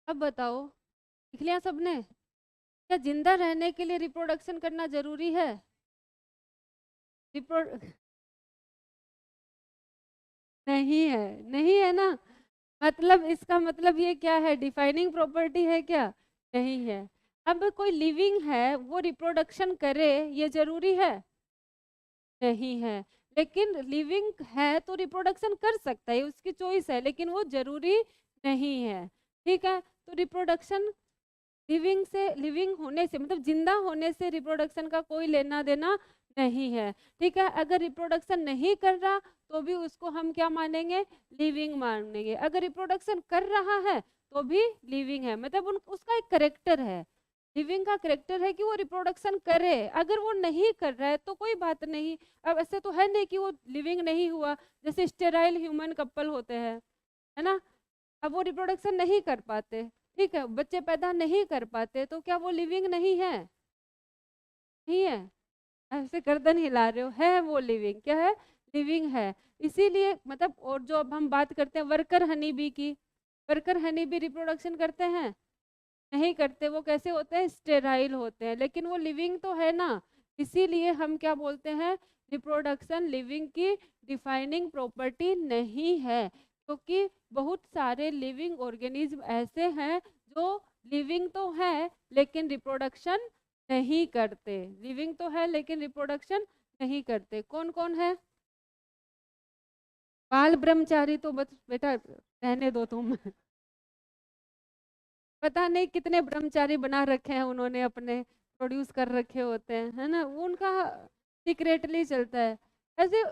अब बताओ, लिख लिया सबने? क्या जिंदा रहने के लिए रिप्रोडक्शन करना जरूरी है? रिप्रो नहीं है, नहीं है ना। मतलब इसका मतलब ये क्या है? डिफाइनिंग प्रॉपर्टी है क्या? नहीं है। अब कोई लिविंग है वो रिप्रोडक्शन करे, ये जरूरी है? नहीं है। लेकिन लिविंग है तो रिप्रोडक्शन कर सकता है, उसकी चॉइस है, लेकिन वो जरूरी नहीं है। ठीक है, तो रिप्रोडक्शन लिविंग से, लिविंग होने से मतलब जिंदा होने से रिप्रोडक्शन का कोई लेना देना नहीं है। ठीक है, अगर रिप्रोडक्शन नहीं कर रहा तो भी उसको हम क्या मानेंगे? लिविंग मानेंगे। अगर रिप्रोडक्शन कर रहा है तो भी लिविंग है, मतलब उसका एक करेक्टर है। लिविंग का करेक्टर है कि वो रिप्रोडक्शन करे। अगर वो नहीं कर रहा है तो कोई बात नहीं। अब ऐसे तो है नहीं कि वो लिविंग नहीं हुआ, जैसे स्टेराइल ह्यूमन कपल होते हैं, है ना। अब वो रिप्रोडक्शन नहीं कर पाते, ठीक है, बच्चे पैदा नहीं कर पाते, तो क्या वो लिविंग नहीं है? नहीं है। ऐसे गर्दन हिला रहे हो, है वो लिविंग। क्या है? लिविंग है। इसीलिए मतलब, और जो अब हम बात करते हैं वर्कर हनी बी की, वर्कर हनी बी रिप्रोडक्शन करते हैं? नहीं करते। वो कैसे होते हैं? स्टेराइल होते हैं, लेकिन वो लिविंग तो है ना। इसीलिए हम क्या बोलते हैं? रिप्रोडक्शन लिविंग की डिफाइनिंग प्रॉपर्टी नहीं है, क्योंकि बहुत सारे लिविंग ऑर्गेनिज्म ऐसे हैं जो लिविंग तो है लेकिन रिप्रोडक्शन नहीं करते। लिविंग तो है लेकिन रिप्रोडक्शन नहीं करते। कौन कौन है? बाल ब्रह्मचारी तो बस बेटा रहने दो तुम। पता नहीं कितने ब्रह्मचारी बना रखे हैं उन्होंने, अपने प्रोड्यूस कर रखे होते हैं, है ना। वो उनका सीक्रेटली चलता है। ऐसे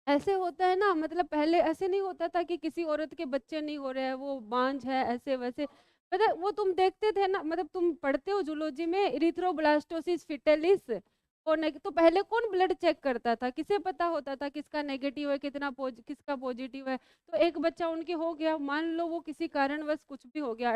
ऐसे होता है ना, मतलब पहले ऐसे नहीं होता था कि किसी औरत के बच्चे नहीं हो रहे हैं, वो बांझ है, ऐसे वैसे। मतलब वो तुम देखते थे ना, मतलब तुम पढ़ते हो जूलॉजी में, इरिथ्रोब्लास्टोसिस फिटेलिस। और तो पहले कौन ब्लड चेक करता था? किसे पता होता था किसका नेगेटिव है, किसका पॉजिटिव है? तो एक बच्चा उनके हो गया, मान लो वो किसी कारणवश कुछ भी हो गया,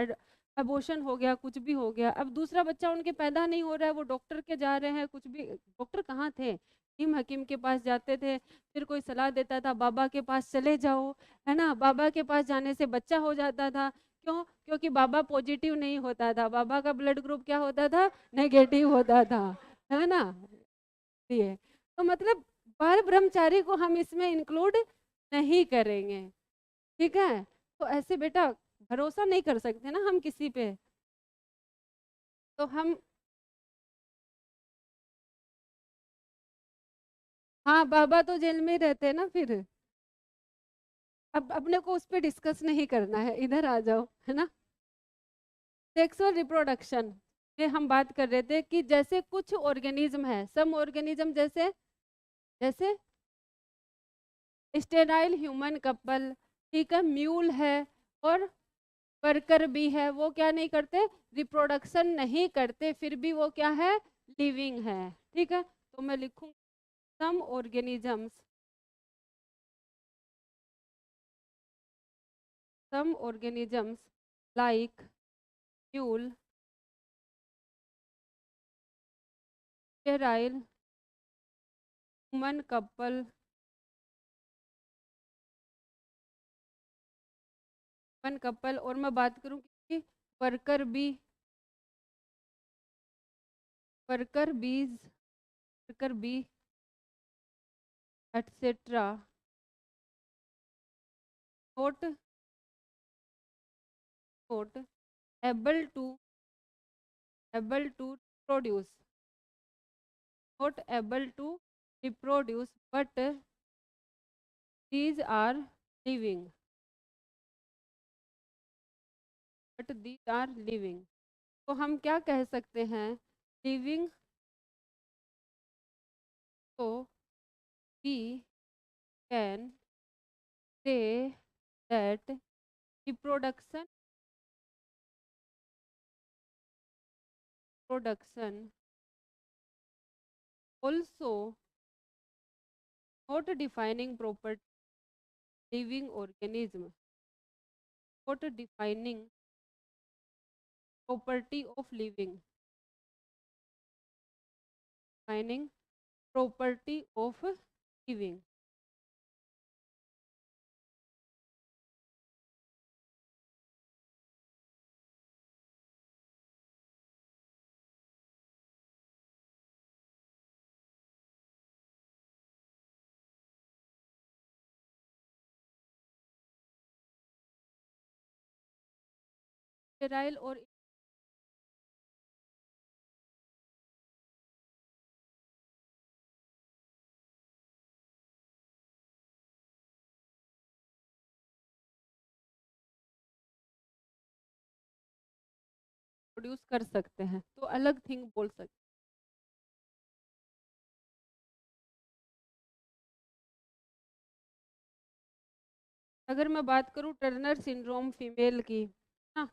अबॉर्शन हो गया, कुछ भी हो गया, अब दूसरा बच्चा उनके पैदा नहीं हो रहा है, वो डॉक्टर के जा रहे हैं, कुछ भी, डॉक्टर कहाँ थे, हकीम के पास जाते थे, फिर कोई सलाह देता था बाबा के पास चले जाओ, है ना। बाबा के पास जाने से बच्चा हो जाता था। क्यों? क्योंकि बाबा पॉजिटिव नहीं होता था, बाबा का ब्लड ग्रुप क्या होता था? नेगेटिव होता था, है ना। ये तो मतलब बाल ब्रह्मचारी को हम इसमें इंक्लूड नहीं करेंगे। ठीक है, तो ऐसे बेटा भरोसा नहीं कर सकते ना हम किसी पे। तो हम, हाँ बाबा तो जेल में ही रहते हैं ना फिर। अब अपने को उस पर डिस्कस नहीं करना है, इधर आ जाओ, है ना। सेक्सुअल रिप्रोडक्शन में हम बात कर रहे थे कि जैसे कुछ ऑर्गेनिज्म है, सम ऑर्गेनिज्म जैसे, जैसे स्टेराइल ह्यूमन कपल, ठीक है, म्यूल है और वर्कर भी है, वो क्या नहीं करते? रिप्रोडक्शन नहीं करते, फिर भी वो क्या है? लिविंग है। ठीक है, तो मैं लिखूं some organisms, some organisms like mule, sterile, human couple, और मैं बात करूं कि वर्कर बी, वर्कर बीज, worker bee etcetera note note able to produce, not able to reproduce, but these are living, तो हम क्या कह सकते हैं, लिविंग, तो we can say that reproduction also not defining property living organism, not defining property of living, defining property of living. Sterile और produce कर सकते हैं, तो अलग थिंग बोल सकते हैं। अगर मैं बात करूं टर्नर सिंड्रोम फीमेल की, हाँ,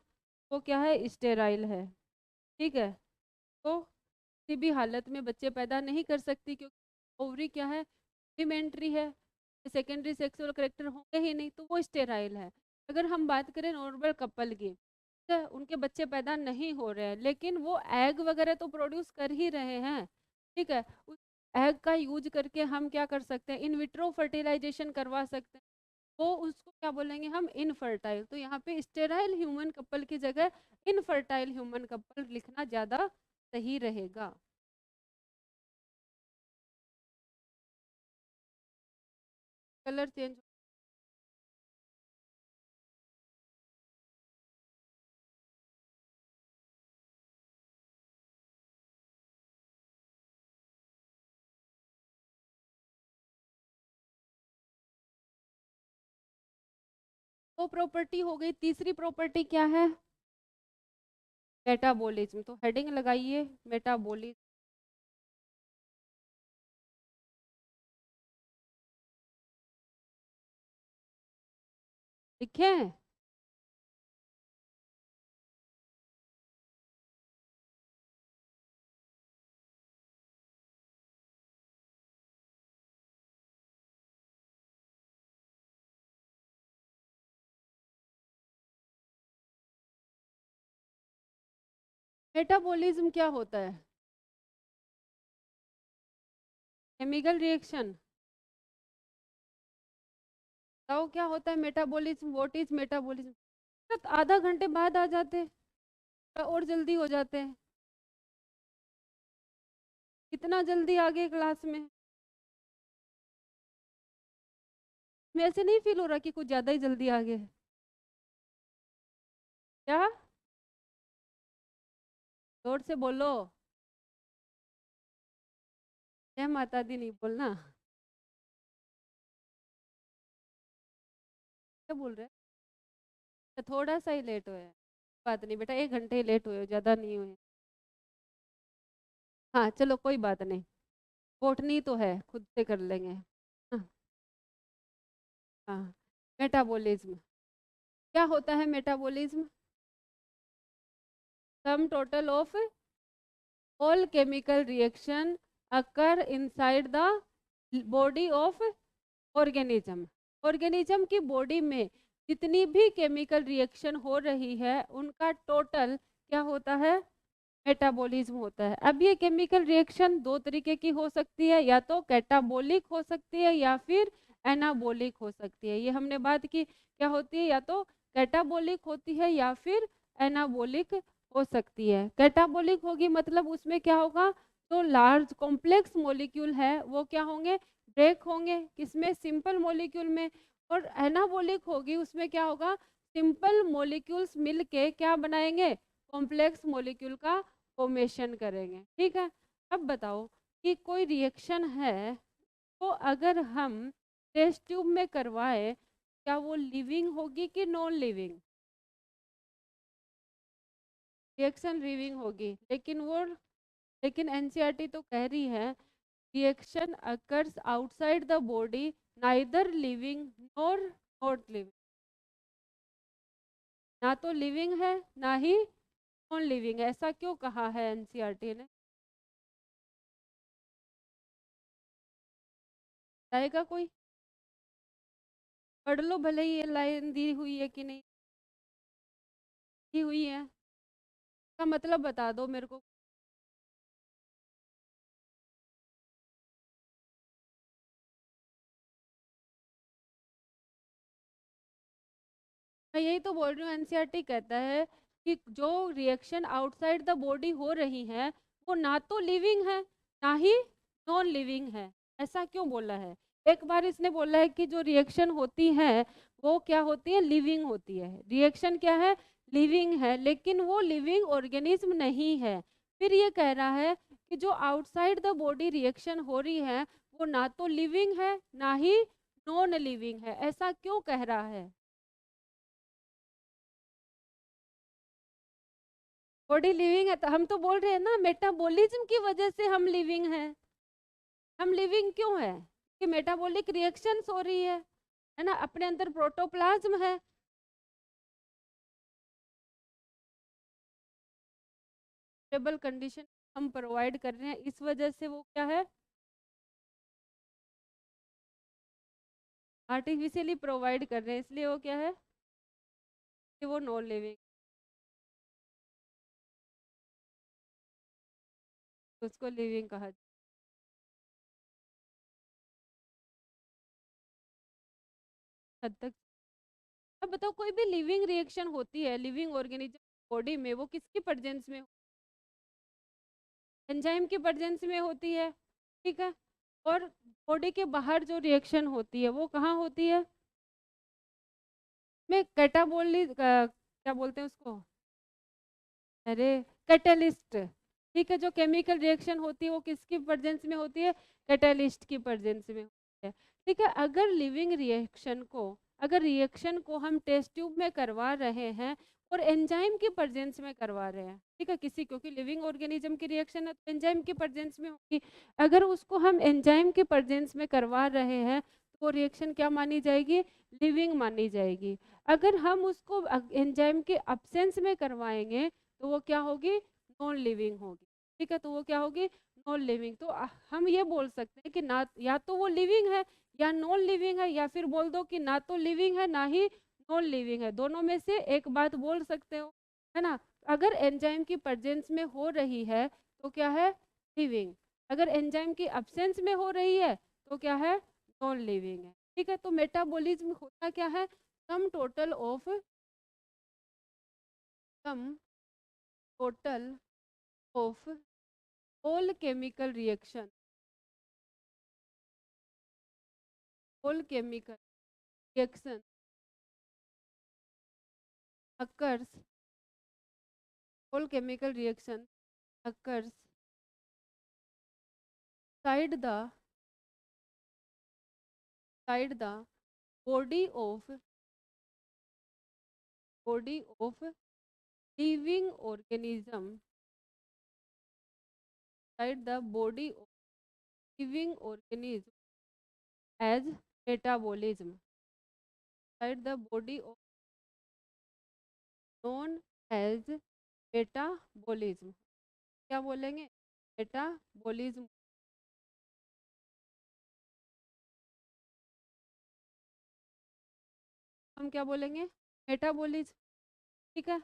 वो क्या है, स्टेराइल है, ठीक है, तो किसी भी हालत में बच्चे पैदा नहीं कर सकती, क्योंकि ओवरी क्या है, एलिमेंट्री है, सेकेंडरी सेक्सुअल करेक्टर होंगे ही नहीं, तो वो स्टेराइल है। अगर हम बात करें नॉर्मल कपल की, तो उनके बच्चे पैदा नहीं हो रहे हैं, लेकिन वो एग वगैरह तो प्रोड्यूस कर ही रहे हैं, ठीक है, उस एग का यूज करके हम क्या कर सकते हैं, इन विट्रो फर्टिलाइजेशन करवा सकते हैं, वो उसको क्या बोलेंगे हम, इनफर्टाइल। तो यहाँ पे स्टेराइल ह्यूमन कपल की जगह इनफर्टाइल ह्यूमन कपल लिखना ज़्यादा सही रहेगा। कलर चेंज, तो प्रॉपर्टी हो गई। तीसरी प्रॉपर्टी क्या है, मेटाबॉलिज्म, तो हेडिंग लगाइए मेटाबॉलिज्म। लिखे हैं, मेटाबॉलिज्म क्या होता है, केमिकल रिएक्शन, बताओ क्या होता है मेटाबॉलिज्म, व्हाट इज मेटाबॉलिज्म। आधा घंटे बाद आ जाते और जल्दी हो जाते हैं, कितना जल्दी आ गए क्लास में, मैं ऐसे नहीं फील हो रहा कि कुछ ज़्यादा ही जल्दी आ गए क्या, जोर से बोलो, जय माता दी नहीं बोलना, क्या बोल रहे हैं, तो थोड़ा सा ही लेट हुए, बात नहीं बेटा, 1 घंटे ही लेट हुए, ज़्यादा नहीं हुए, हाँ चलो कोई बात नहीं, बोटनी तो है, खुद से कर लेंगे। हाँ हाँ, मेटाबॉलिज्म क्या होता है, metabolism sum total of all chemical reaction occur inside the body of organism, organism की बॉडी में जितनी भी केमिकल रिएक्शन हो रही है उनका टोटल क्या होता है, मेटाबॉलिज्म होता है। अब ये केमिकल रिएक्शन दो तरीके की हो सकती है, या तो कैटाबोलिक हो सकती है या फिर एनाबोलिक हो सकती है। ये हमने बात की क्या होती है, या तो कैटाबोलिक होती है या फिर एनाबोलिक हो सकती है। कैटाबोलिक होगी मतलब उसमें क्या होगा, जो लार्ज कॉम्प्लेक्स मॉलिक्यूल है वो क्या होंगे, ब्रेक होंगे, किसमें, सिंपल मॉलिक्यूल में। और एनाबोलिक होगी उसमें क्या होगा, सिंपल मॉलिक्यूल्स मिलके क्या बनाएंगे, कॉम्प्लेक्स मॉलिक्यूल का फॉर्मेशन करेंगे। ठीक है। अब बताओ कि कोई रिएक्शन है तो अगर हम टेस्ट ट्यूब में करवाए, क्या वो लिविंग होगी कि नॉन लिविंग, रिएक्शन लिविंग होगी। लेकिन एनसीईआरटी तो कह रही है reaction occurs outside the body, neither living nor not living. ना तो लिविंग है ना ही नॉन लिविंग है। ऐसा क्यों कहा है एनसीईआरटी ने, बताएगा कोई? पढ़ लो भले ही ये लाइन दी हुई है कि नहीं दी हुई है, इसका मतलब बता दो मेरे को। मैं यही तो बोल रही हूँ, एनसीईआरटी कहता है कि जो रिएक्शन आउटसाइड द बॉडी हो रही है वो ना तो लिविंग है ना ही नॉन लिविंग है। ऐसा क्यों बोला है? एक बार इसने बोला है कि जो रिएक्शन होती है वो क्या होती है, लिविंग होती है। रिएक्शन क्या है, लिविंग है, लेकिन वो लिविंग ऑर्गेनिज्म नहीं है। फिर ये कह रहा है कि जो आउटसाइड द बॉडी रिएक्शन हो रही है वो ना तो लिविंग है ना ही नॉन लिविंग है। ऐसा क्यों कह रहा है? बॉडी लिविंग है तो हम तो बोल रहे हैं ना मेटाबॉलिज्म की वजह से हम लिविंग हैं। हम लिविंग क्यों है कि मेटाबॉलिक रिएक्शंस हो रही है ना, अपने अंदर प्रोटोप्लाज्म है। स्टेबल कंडीशन हम प्रोवाइड कर रहे हैं, इस वजह से वो क्या है, आर्टिफिशियली प्रोवाइड कर रहे हैं, इसलिए वो क्या है कि वो नॉन लिविंग, उसको लिविंग कहा जाता है हद तक। अब बताओ कोई भी लिविंग रिएक्शन होती है लिविंग ऑर्गेनिज्म बॉडी में, वो किसकी प्रेजेंस में, एंजाइम की प्रेजेंस में होती है। ठीक है। और बॉडी के बाहर जो रिएक्शन होती है वो कहाँ होती है, में कैटाबोलिक क्या बोलते हैं उसको, अरे कैटलिस्ट। ठीक है, जो केमिकल रिएक्शन होती है वो किसकी प्रेजेंस में होती है, कैटलिस्ट की प्रेजेंस में होती है। ठीक है। अगर रिएक्शन को हम टेस्ट ट्यूब में करवा रहे हैं और एंजाइम की प्रेजेंस में करवा रहे हैं, ठीक है, किसी, क्योंकि लिविंग ऑर्गेनिज्म की रिएक्शन है तो एंजाइम की प्रेजेंस में होगी। अगर उसको हम एंजाइम की प्रेजेंस में करवा रहे हैं तो वो रिएक्शन क्या मानी जाएगी, लिविंग मानी जाएगी। अगर हम उसको एंजाइम के अब्सेंस में करवाएंगे तो वो क्या होगी, नॉन लिविंग होगी। ठीक है, तो वो क्या होगी, नॉन लिविंग। तो हम ये बोल सकते हैं कि ना या तो वो लिविंग है या नॉन लिविंग है, या फिर बोल दो कि ना तो लिविंग है ना ही नॉन लिविंग है, दोनों में से एक बात बोल सकते हो, है ना। अगर एंजाइम की प्रेजेंस में हो रही है तो क्या है, लिविंग। अगर एंजाइम की अब्सेंस में हो रही है तो क्या है, नॉन लिविंग है। ठीक है। तो मेटाबॉलिज्म होता क्या है, sum total of sum total of all chemical reaction, all chemical reaction occurs, all chemical reaction occurs side the side the body of body of living organism, side the body of living organism as metabolism, side the body of known as metabolism। क्या बोलेंगे, metabolism. हम क्या बोलेंगे? Metabolism. ठीक है,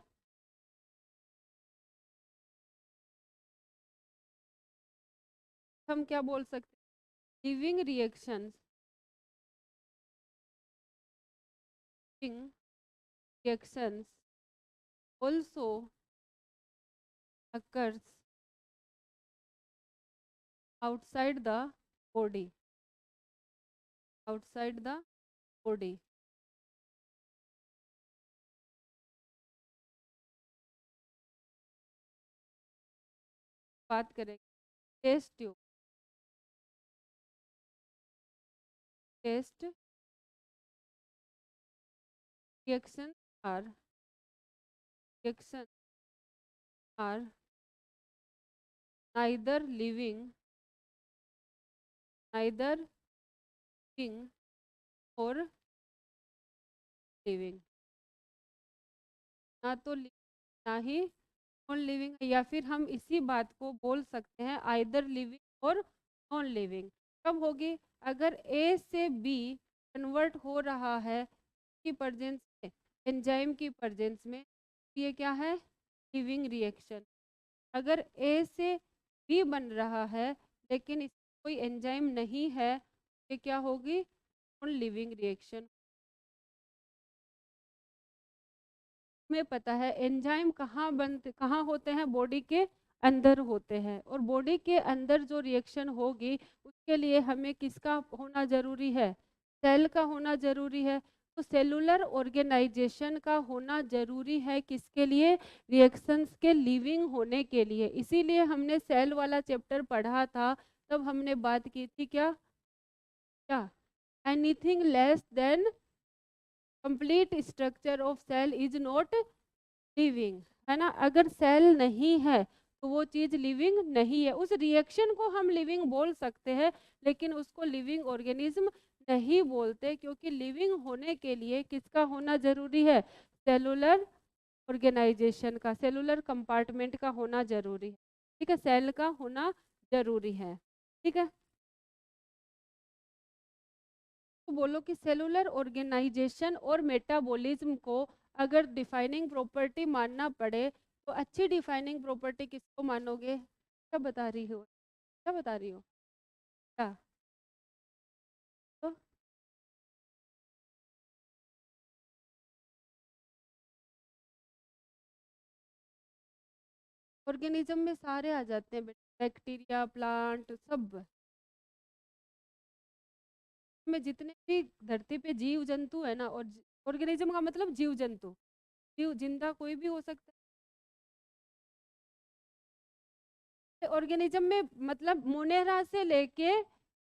हम क्या बोल सकते हैं? Living reactions, living reactions also occurs outside the body, outside the body। बात करें test tube, test reaction are, reaction are neither living, neither living or living, ना तो ना ही नॉन लिविंग, या फिर हम इसी बात को बोल सकते हैं आइदर लिविंग और नॉन लिविंग। कब होगी? अगर ए से बी कन्वर्ट हो रहा है की प्रेजेंस में, एंजाइम की प्रेजेंस में, ये क्या है? Living reaction. अगर ए से बी बन रहा है लेकिन इसमें कोई एंजाइम नहीं है, ये क्या होगी? Non living reaction. हमें पता है एंजाइम कहाँ होते हैं? बॉडी के अंदर होते हैं, और बॉडी के अंदर जो रिएक्शन होगी उसके लिए हमें किसका होना जरूरी है? सेल का होना जरूरी है। तो सेलुलर ऑर्गेनाइजेशन का होना जरूरी है किसके लिए? रिएक्शंस के लिविंग होने के लिए। इसीलिए हमने सेल वाला चैप्टर पढ़ा था, तब हमने बात की थी क्या क्या anything less than complete structure of cell is not living, है ना। अगर सेल नहीं है तो वो चीज लिविंग नहीं है। उस रिएक्शन को हम लिविंग बोल सकते हैं, लेकिन उसको लिविंग ऑर्गेनिज्म नहीं बोलते, क्योंकि लिविंग होने के लिए किसका होना जरूरी है? सेलुलर ऑर्गेनाइजेशन का, सेलुलर कंपार्टमेंट का होना जरूरी है। ठीक है, सेल का होना जरूरी है। ठीक है, तो बोलो कि सेलुलर ऑर्गेनाइजेशन और मेटाबॉलिज्म को अगर डिफाइनिंग प्रॉपर्टी मानना पड़े तो अच्छी डिफाइनिंग प्रॉपर्टी किसको मानोगे? क्या बता रही हो? क्या बता रही हो? क्या? तो ऑर्गेनिज्म में सारे आ जाते हैं, बैक्टीरिया, प्लांट, सब में जितने भी धरती पे जीव जंतु है ना, और ऑर्गेनिज्म का मतलब जीव जंतु, जीव जिंदा कोई भी हो सकता है ऑर्गेनिज्म में, मतलब मोनेरा से लेके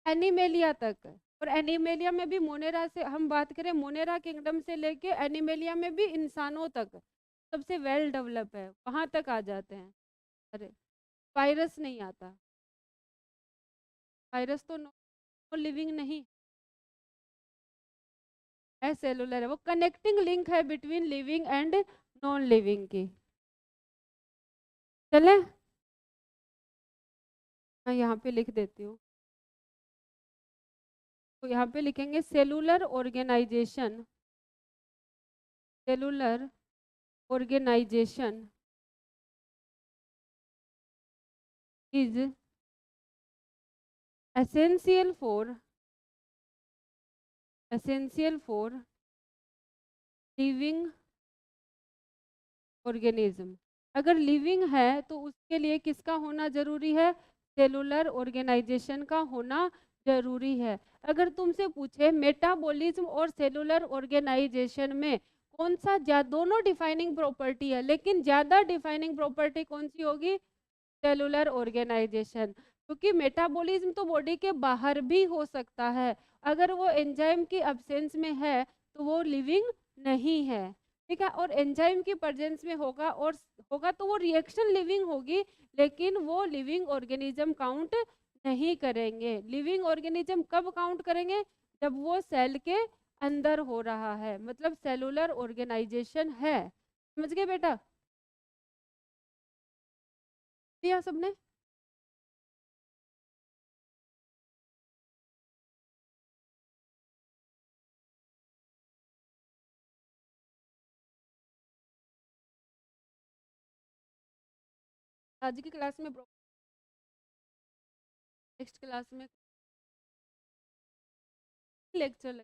एनिमेलिया तक। और एनिमेलिया में भी मोनेरा से हम बात करें, मोनेरा किंगडम से लेके एनिमेलिया में भी इंसानों तक सबसे वेल डेवलप है, वहां तक आ जाते हैं। अरे वायरस नहीं आता, वायरस तो नो लिविंग नहीं है, सेलुलर है। वो कनेक्टिंग लिंक है between living and non living की। चले, मैं यहाँ पे लिख देती हूँ। तो यहाँ पे लिखेंगे cellular organisation, cellular organisation is essential for, essential for living organism। अगर लिविंग है तो उसके लिए किसका होना जरूरी है? सेलुलर ऑर्गेनाइजेशन का होना जरूरी है। अगर तुमसे पूछे मेटाबॉलिज्म और सेलुलर ऑर्गेनाइजेशन में कौन सा दोनों डिफाइनिंग प्रॉपर्टी है, लेकिन ज्यादा डिफाइनिंग प्रॉपर्टी कौन सी होगी? Cellular organisation. क्योंकि मेटाबॉलिज्म तो बॉडी के बाहर भी हो सकता है, अगर वो एंजाइम की अब्सेंस में है तो वो लिविंग नहीं है। ठीक है, और एंजाइम की प्रेजेंस में होगा और होगा तो वो रिएक्शन लिविंग होगी, लेकिन वो लिविंग ऑर्गेनिज्म काउंट नहीं करेंगे। लिविंग ऑर्गेनिज्म कब काउंट करेंगे? जब वो सेल के अंदर हो रहा है, मतलब सेलुलर ऑर्गेनाइजेशन है। समझ गए बेटा? दिया सबने? आज की क्लास में नेक्स्ट क्लास में लेक्चर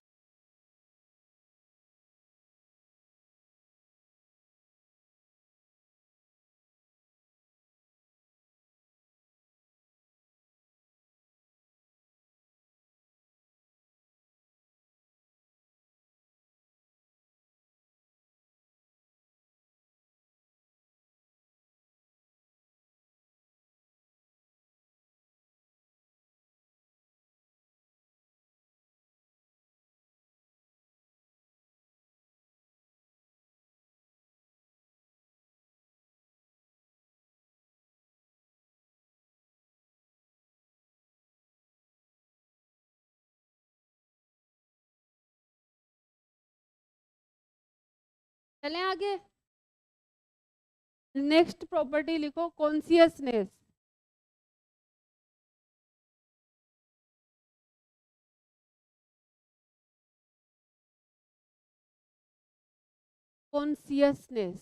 चलें आगे। नेक्स्ट प्रॉपर्टी लिखो कॉन्शियसनेस। कॉन्शियसनेस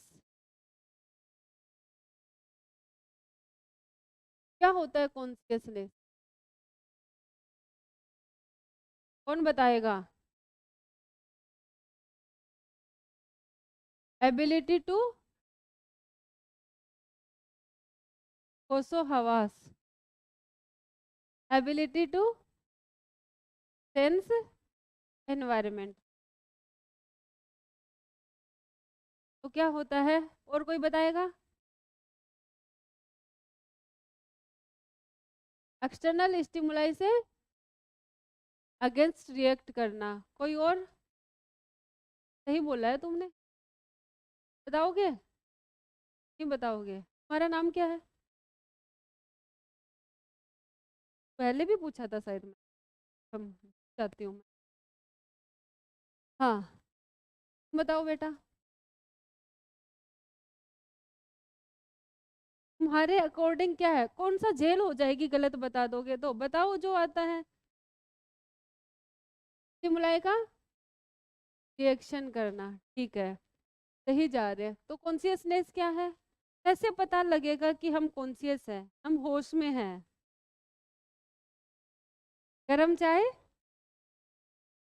क्या होता है? कॉन्शियसनेस कौन बताएगा? एबिलिटी टू होशो हवास, एबिलिटी टू सेंस एनवायरनमेंट। तो क्या होता है? और कोई बताएगा? एक्सटर्नल स्टिमुलाई से अगेंस्ट रिएक्ट करना। कोई और? सही बोला है तुमने। बताओगे? नहीं बताओगे? तुम्हारा नाम क्या है? पहले भी पूछा था शायद मैं, हम चाहती हूँ। हाँ बताओ बेटा। तुम्हारे अकॉर्डिंग क्या है? कौन सा जेल हो जाएगी गलत बता दोगे तो? बताओ जो आता है। स्टिमुलाई का रिएक्शन करना, ठीक है, सही जा रहे हैं। तो कॉन्शियसनेस क्या है? कैसे पता लगेगा कि हम कॉन्शियस हैं, हम होश में हैं? गरम चाय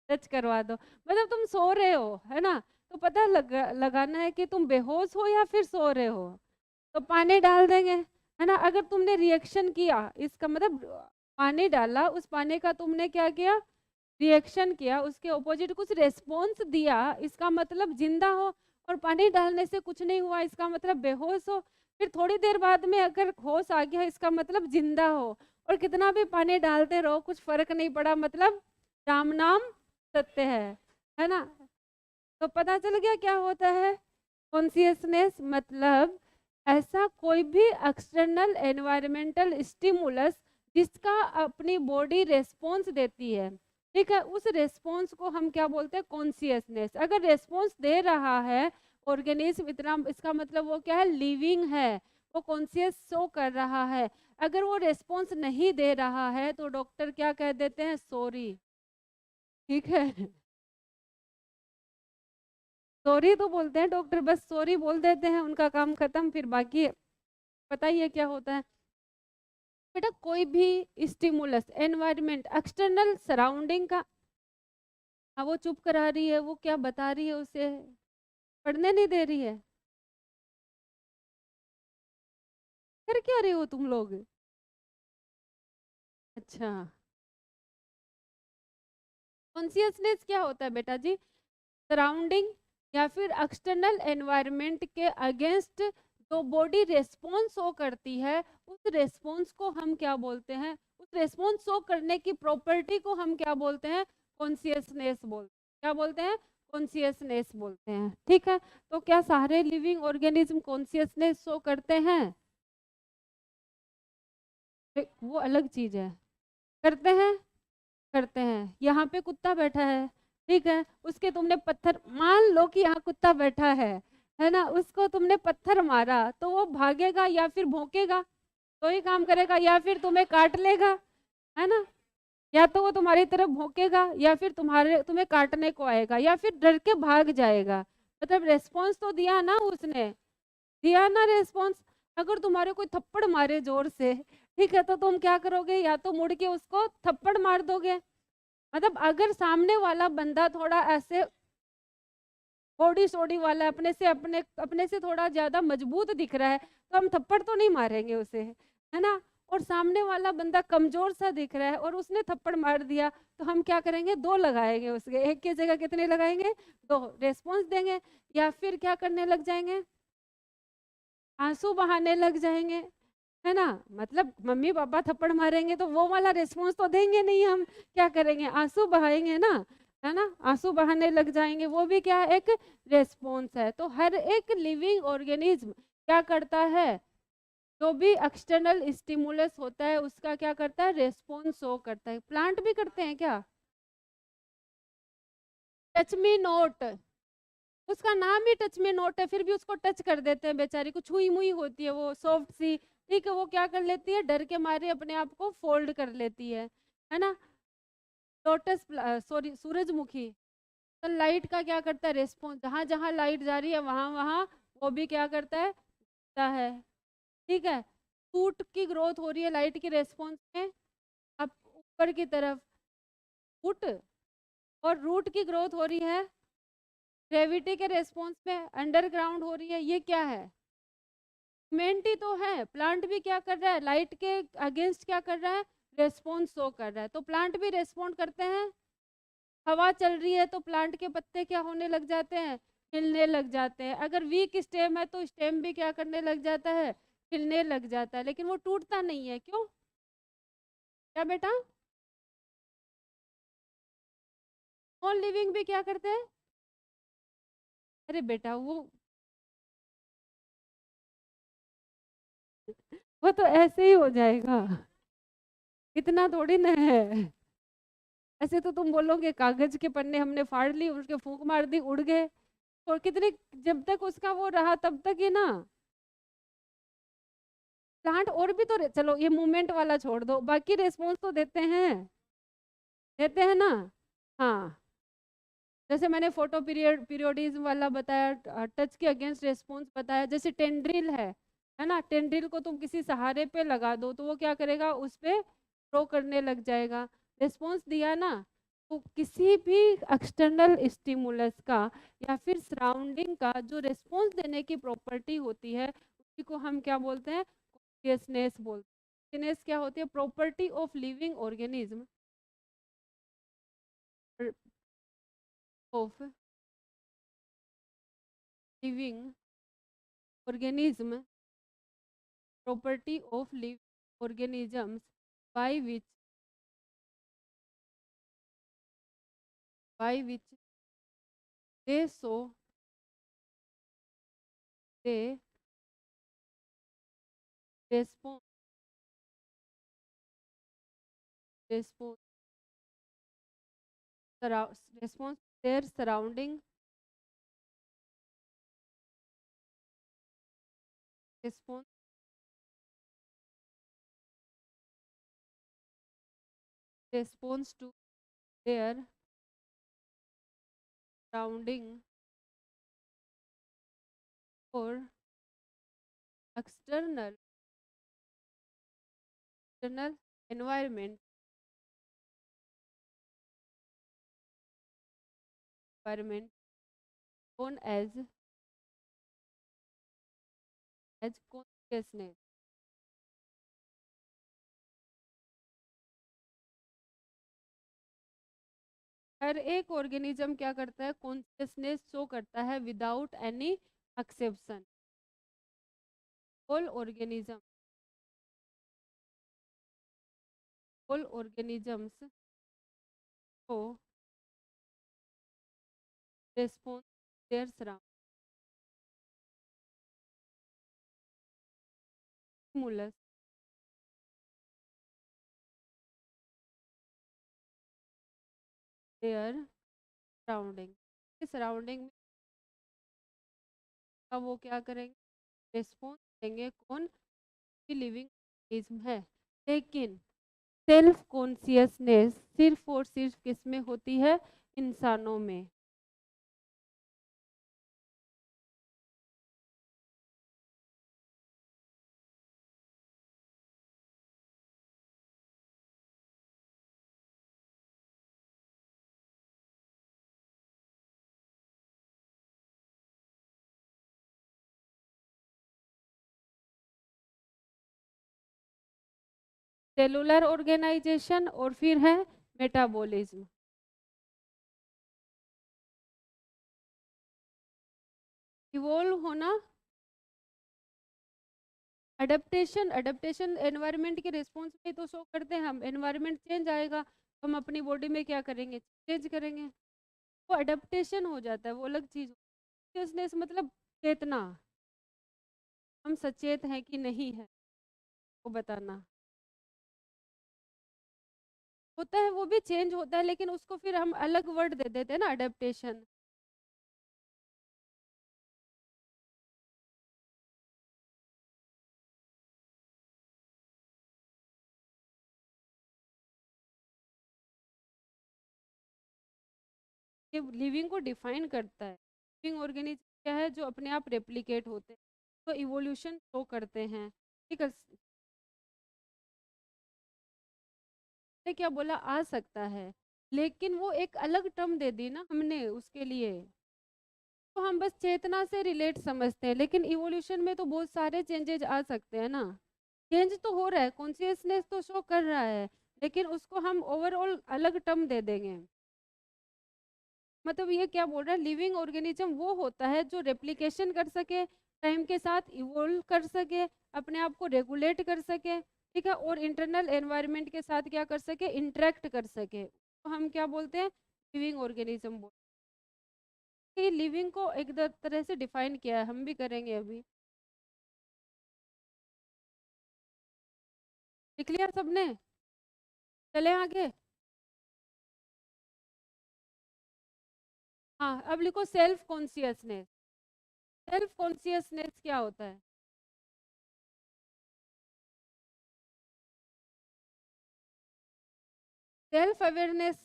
टच करवा दो, मतलब तुम सो रहे हो है ना, तो पता लगाना है कि तुम बेहोश हो या फिर सो रहे हो। तो पानी डाल देंगे है ना। अगर तुमने रिएक्शन किया, इसका मतलब पानी डाला, उस पानी का तुमने क्या किया? रिएक्शन किया, उसके ऑपोजिट कुछ रेस्पॉन्स दिया, इसका मतलब जिंदा हो। और पानी डालने से कुछ नहीं हुआ, इसका मतलब बेहोश हो। फिर थोड़ी देर बाद में अगर होश आ गया, इसका मतलब जिंदा हो। और कितना भी पानी डालते रहो, कुछ फर्क नहीं पड़ा, मतलब राम नाम सत्य है ना। तो पता चल गया क्या होता है कॉन्शियसनेस। मतलब ऐसा कोई भी एक्सटर्नल एनवायरमेंटल स्टिमुलस जिसका अपनी बॉडी रेस्पॉन्स देती है, ठीक है, उस रेस्पॉन्स को हम क्या बोलते हैं? कॉन्शियसनेस। अगर रेस्पॉन्स दे रहा है ऑर्गेनिज्म इतना, इसका मतलब वो क्या है? लिविंग है, वो कॉन्शियस शो कर रहा है। अगर वो रेस्पॉन्स नहीं दे रहा है तो डॉक्टर क्या कह देते हैं? सॉरी, ठीक है। सॉरी तो बोलते हैं डॉक्टर, बस सॉरी बोल देते हैं, उनका काम खत्म। फिर बाकी पता ही है क्या होता है बेटा। कोई भी स्टिमुलस, एनवायरनमेंट, एक्सटर्नल सराउंडिंग का, हाँ वो चुप करा रही है, वो क्या बता रही है उसे? पढ़ने नहीं दे रही है? कर क्या रहे हो तुम लोग? अच्छा, कॉन्शियसनेस क्या होता है बेटा जी? सराउंडिंग या फिर एक्सटर्नल एनवायरनमेंट के अगेंस्ट जो बॉडी रेस्पॉन्स शो करती है, उस रेस्पॉन्स को हम क्या बोलते हैं? उस रेस्पॉन्स शो करने की प्रॉपर्टी को हम क्या बोलते हैं? कॉन्शियसनेस बोलते हैं। क्या बोलते हैं? कॉन्शियसनेस बोलते हैं, ठीक है। तो क्या सारे लिविंग ऑर्गेनिज्म कॉन्शियसनेस शो करते हैं? वो अलग चीज है। करते हैं, करते हैं। यहाँ पे कुत्ता बैठा है, ठीक है, उसके तुमने पत्थर, मान लो कि यहाँ कुत्ता बैठा है ना, उसको तुमने पत्थर मारा तो वो भागेगा या फिर भौंकेगा? तो ही काम करेगा, या फिर तुम्हें काट लेगा, है ना। या तो वो तुम्हारी तरफ भौंकेगा या फिर तुम्हें काटने को आएगा या फिर डर के भाग जाएगा। मतलब रेस्पॉन्स तो दिया ना उसने, दिया ना रेस्पॉन्स। अगर तुम्हारे कोई थप्पड़ मारे जोर से, ठीक है, तो तुम क्या करोगे, या तो मुड़ के उसको थप्पड़ मार दोगे। मतलब अगर सामने वाला बंदा थोड़ा ऐसे बॉडी सोडी वाला, अपने से थोड़ा ज्यादा मजबूत दिख रहा है, तो हम थप्पड़ तो नहीं मारेंगे उसे, है ना। और सामने वाला बंदा कमजोर सा दिख रहा है और उसने थप्पड़ मार दिया, तो हम क्या करेंगे, दो लगाएंगे उसके, एक की जगह कितने लगाएंगे, दो रेस्पॉन्स देंगे। या फिर क्या करने लग जाएंगे, आंसू बहाने लग जाएंगे, है ना। मतलब मम्मी पापा थप्पड़ मारेंगे तो वो वाला रिस्पॉन्स तो देंगे नहीं, हम क्या करेंगे, आंसू बहाएंगे ना, है ना, आंसू बहाने लग जाएंगे, वो भी क्या है, एक रेस्पॉन्स है। तो हर एक लिविंग ऑर्गेनिज्म क्या करता है, जो भी एक्सटर्नल स्टिमुलस होता है उसका क्या करता है, रेस्पॉन्स शो करता है। प्लांट भी करते हैं क्या, टच मी नोट, उसका नाम ही टच में नोट है, फिर भी उसको टच कर देते हैं, बेचारी को छुई मुई होती है वो सॉफ्ट सी, ठीक है, वो क्या कर लेती है, डर के मारे अपने आप को फोल्ड कर लेती है ना। लोटस, सॉरी, सूरजमुखी, तो लाइट का क्या करता है, रेस्पॉन्स, जहां जहां लाइट जा रही है वहां वहां वो भी क्या करता है, ठीक है। शूट की ग्रोथ हो रही है लाइट की रेस्पॉन्स में, अब ऊपर की तरफ फुट, और रूट की ग्रोथ हो रही है ग्रेविटी के रेस्पॉन्स में, अंडरग्राउंड हो रही है। ये क्या है, मूवमेंट ही तो है। प्लांट भी क्या कर रहा है, लाइट के अगेंस्ट क्या कर रहा है, रेस्पॉन्स शो कर रहा है। तो प्लांट भी रेस्पॉन्ड करते हैं। हवा चल रही है तो प्लांट के पत्ते क्या होने लग जाते हैं, हिलने लग जाते हैं। अगर वीक स्टेम है तो स्टेम भी क्या करने लग जाता है, हिलने लग जाता है, लेकिन वो टूटता नहीं है, क्यों, क्या बेटा, नॉन लिविंग भी क्या करते हैं, अरे बेटा वो तो ऐसे ही हो जाएगा, इतना थोड़ी ना है। ऐसे तो तुम बोलोगे कागज के पन्ने हमने फाड़ ली, उसके फूंक मार दी, उड़ गए, और कितने, जब तक उसका वो रहा तब तक ही ना। प्लांट और भी तो चलो ये मूवमेंट वाला छोड़ दो, बाकी रिस्पॉन्स तो देते हैं, देते हैं ना। हाँ, जैसे मैंने फोटो पीरियोडिज्म वाला बताया, टच के अगेंस्ट रिस्पॉन्स बताया, जैसे टेंड्रिल है ना, टेंड्रिल को तुम किसी सहारे पे लगा दो तो वो क्या करेगा, उस पे ग्रो करने लग जाएगा, रिस्पॉन्स दिया ना। तो किसी भी एक्सटर्नल स्टिमुलस का या फिर सराउंडिंग का जो रिस्पॉन्स देने की प्रॉपर्टी होती है, उसी को हम क्या बोलते हैं, कॉन्शियसनेस बोलते हैं। कॉन्शियसनेस क्या होती है, property of living organism, of living organism, property of living organisms by which they show they respond respond response to their surrounding, response response to their surrounding or external external environment environment known as consciousness। हर एक organism क्या करता है, consciousness show करता है without any exception. All organism all organisms को respond their surrounding stimulus their surrounding, surrounding में अब वो क्या करेंगे, रिस्पॉन्स देंगे, कौन, भी लिविंग ऑर्गेनिज्म है। लेकिन सेल्फ कॉन्शियसनेस सिर्फ और सिर्फ किस में होती है, इंसानों में। सेलुलर ऑर्गेनाइजेशन और फिर है मेटाबॉलिज्म। इवॉल्व होना, अडेप्टेशन, अडेप्टेशन एनवायरनमेंट के रिस्पॉन्स में तो शो करते हैं हम, एनवायरनमेंट चेंज आएगा हम अपनी बॉडी में क्या करेंगे, चेंज करेंगे, वो अडेप्टेशन हो जाता है, वो अलग चीज। कॉन्शियसनेस मतलब चेतना, हम सचेत हैं कि नहीं है वो बताना होता है, वो भी चेंज होता है लेकिन उसको फिर हम अलग वर्ड दे देते हैं ना, अडेप्टेशन। ये लिविंग को डिफाइन करता है। लिविंग ऑर्गेनिज्म क्या है, जो अपने आप रेप्लिकेट होते हैं, तो इवोल्यूशन शो करते हैं, ठीक है। ने क्या बोला, आ सकता है, लेकिन वो एक अलग टर्म दे दी ना हमने उसके लिए, तो हम बस चेतना से रिलेट समझते हैं, लेकिन इवोल्यूशन में तो बहुत सारे चेंजेस आ सकते हैं ना। चेंज तो हो रहा है, कॉन्शियसनेस तो शो कर रहा है, लेकिन उसको हम ओवरऑल अलग टर्म दे देंगे। मतलब ये क्या बोल रहा है, लिविंग ऑर्गेनिज्म वो होता है जो रेप्लिकेशन कर सके, टाइम के साथ इवोल्व कर सके, अपने आप को रेगुलेट कर सके, ठीक है, और इंटरनल एनवायरनमेंट के साथ क्या कर सके, इंटरेक्ट कर सके, तो हम क्या बोलते हैं, लिविंग ऑर्गेनिज्म बोलते हैं। लिविंग को एक तरह से डिफाइन किया है, हम भी करेंगे अभी। लिख लिया सबने, चले आगे। हाँ, अब लिखो सेल्फ कॉन्शियसनेस। सेल्फ कॉन्शियसनेस क्या होता है, सेल्फ अवेयरनेस।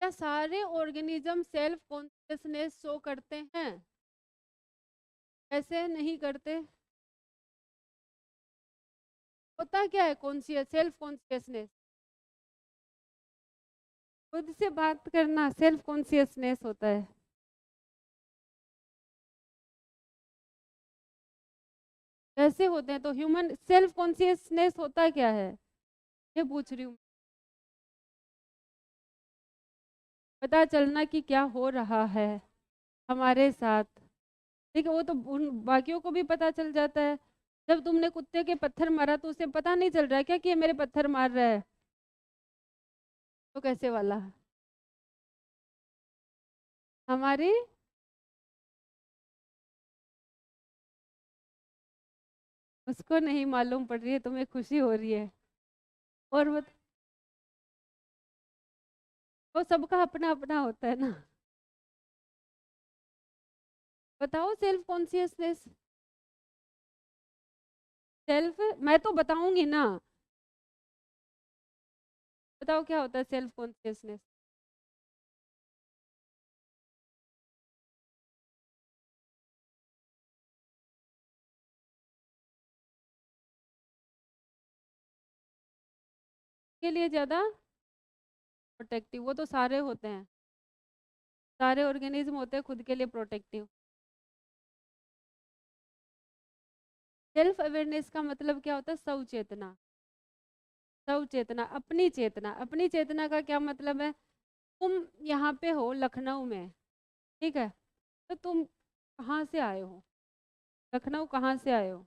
क्या सारे ऑर्गेनिज्म सेल्फ कॉन्शियसनेस शो करते हैं, ऐसे नहीं करते। होता क्या है कॉन्शियस, सेल्फ कॉन्शियसनेस, खुद से बात करना सेल्फ कॉन्शियसनेस होता है। ऐसे होते हैं, तो ह्यूमन सेल्फ कॉन्शियसनेस होता क्या है, ये पूछ रही हूँ। पता चलना कि क्या हो रहा है हमारे साथ, ठीक है, वो तो उन बाकियों को भी पता चल जाता है। जब तुमने कुत्ते के पत्थर मारा तो उसे पता नहीं चल रहा है क्या कि ये मेरे पत्थर मार रहा है, तो कैसे वाला, हमारी, उसको नहीं मालूम पड़ रही है, तुम्हें खुशी हो रही है। और वो सबका अपना अपना होता है ना। बताओ सेल्फ कॉन्शियसनेस, सेल्फ, मैं तो बताऊंगी ना, बताओ क्या होता है सेल्फ कॉन्शियसनेस। के लिए ज्यादा प्रोटेक्टिव, वो तो सारे होते हैं, सारे ऑर्गेनिज्म होते हैं खुद के लिए प्रोटेक्टिव। सेल्फ अवेयरनेस का मतलब क्या होता है, सवचेतना। सवचेतना, अपनी चेतना, अपनी चेतना का क्या मतलब है, तुम यहाँ पे हो लखनऊ में, ठीक है, तो तुम कहाँ से आए हो, लखनऊ कहाँ से आए हो,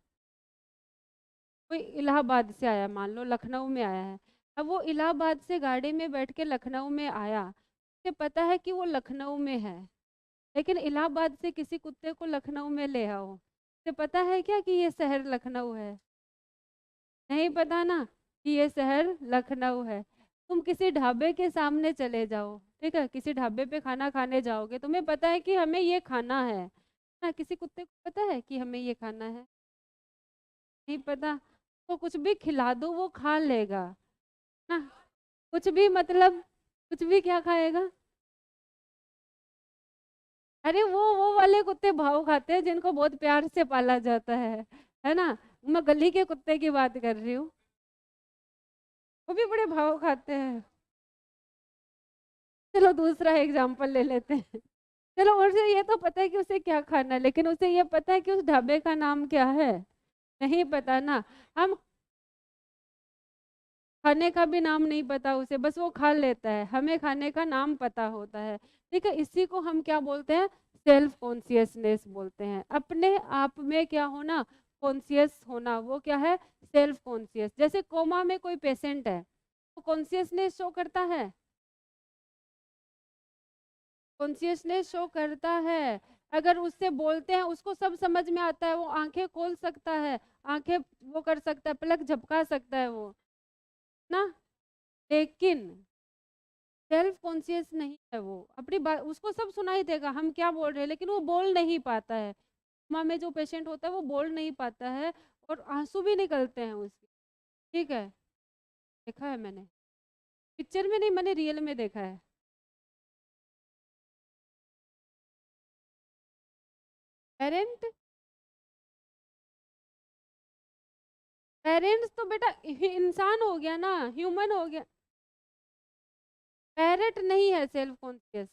कोई इलाहाबाद से आया, मान लो लखनऊ में आया है। अब वो इलाहाबाद से गाड़ी में बैठ के लखनऊ में आया, उसे पता है कि वो लखनऊ में है, लेकिन इलाहाबाद से किसी कुत्ते को लखनऊ में ले आओ, उसे पता है क्या कि ये शहर लखनऊ है, नहीं पता ना कि ये शहर लखनऊ है। तुम किसी ढाबे के सामने चले जाओ, ठीक है, किसी ढाबे पे खाना खाने जाओगे, तुम्हें पता है कि हमें ये खाना है ना, किसी कुत्ते को पता है कि हमें ये खाना है, नहीं पता, तो कुछ भी खिला दो वो खा लेगा ना, कुछ भी मतलब, कुछ भी क्या खाएगा। अरे वो वाले कुत्ते भाव खाते हैं जिनको बहुत प्यार से पाला जाता है ना, मैं गली के कुत्ते की बात कर रही हूँ, वो भी बड़े भाव खाते हैं। चलो दूसरा एग्जाम्पल ले लेते हैं, चलो उसे ये तो पता है कि उसे क्या खाना है, लेकिन उसे ये पता है कि उस ढाबे का नाम क्या है? नहीं पता ना। हम खाने का भी नाम नहीं पता उसे, बस वो खा लेता है, हमें खाने का नाम पता होता है। ठीक है, इसी को हम क्या बोलते हैं? सेल्फ कॉन्शियसनेस बोलते हैं। अपने आप में क्या होना? कॉन्शियस होना, वो क्या है? Self conscious. जैसे कोमा में कोई पेशेंट है, तो कॉन्शियसनेस शो करता है, कॉन्शियसनेस शो करता है। अगर उससे बोलते हैं, उसको सब समझ में आता है, वो आंखें खोल सकता है, आंखें वो कर सकता है, पलक झपका सकता है वो, ना। लेकिन सेल्फ कॉन्शियस नहीं है वो, अपनी बात उसको सब सुनाई देगा हम क्या बोल रहे हैं, लेकिन वो बोल नहीं पाता है। माँ में जो पेशेंट होता है वो बोल नहीं पाता है, और आंसू भी निकलते हैं उसके। ठीक है, देखा है मैंने, पिक्चर में नहीं, मैंने रियल में देखा है। पेरेंट, पेरेंट्स तो बेटा इंसान हो गया ना, ह्यूमन हो गया। पेरेंट नहीं है सेल्फ कॉन्शियस,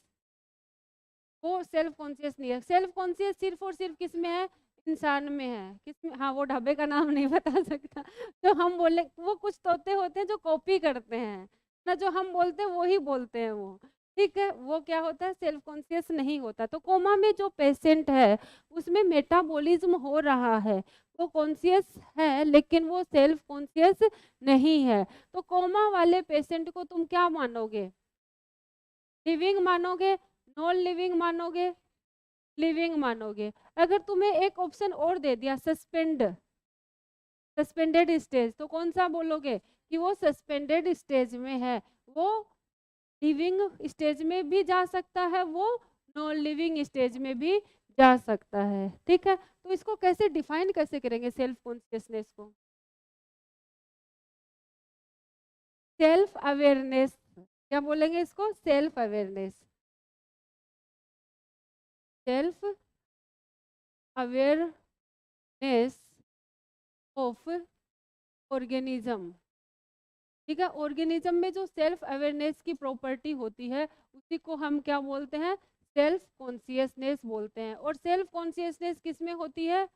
वो सेल्फ कॉन्शियस नहीं है। सेल्फ कॉन्शियस सिर्फ और सिर्फ किस में है? इंसान में है। किस में? हाँ, वो ढाबे का नाम नहीं बता सकता। जो हम बोले, वो कुछ तोते होते हैं जो कॉपी करते हैं ना, जो हम बोलते हैं वो ही बोलते हैं वो। ठीक है, वो क्या होता है? सेल्फ कॉन्शियस नहीं होता। तो कोमा में जो पेशेंट है, उसमें मेटाबॉलिज्म हो रहा है, वो कॉन्शियस है लेकिन वो सेल्फ कॉन्शियस नहीं है। तो कोमा वाले पेशेंट को तुम क्या मानोगे? लिविंग मानोगे, नॉन लिविंग मानोगे, लिविंग मानोगे। अगर तुम्हें एक ऑप्शन और दे दिया, सस्पेंड, सस्पेंडेड स्टेज, तो कौन सा बोलोगे? कि वो सस्पेंडेड स्टेज में है, वो लिविंग स्टेज में भी जा सकता है, वो नॉन लिविंग स्टेज में भी जा सकता है। ठीक है, तो इसको कैसे डिफाइन कैसे करेंगे सेल्फ कॉन्शियसनेस को? सेल्फ अवेयरनेस, क्या बोलेंगे इसको? Self awareness, self awareness of organism. ठीक है, ऑर्गेनिज्म में जो सेल्फ अवेयरनेस की प्रॉपर्टी होती है, उसी को हम क्या बोलते हैं? सेल्फ कॉन्शियसनेस बोलते हैं। और सेल्फ कॉन्शियसनेस किस में होती है?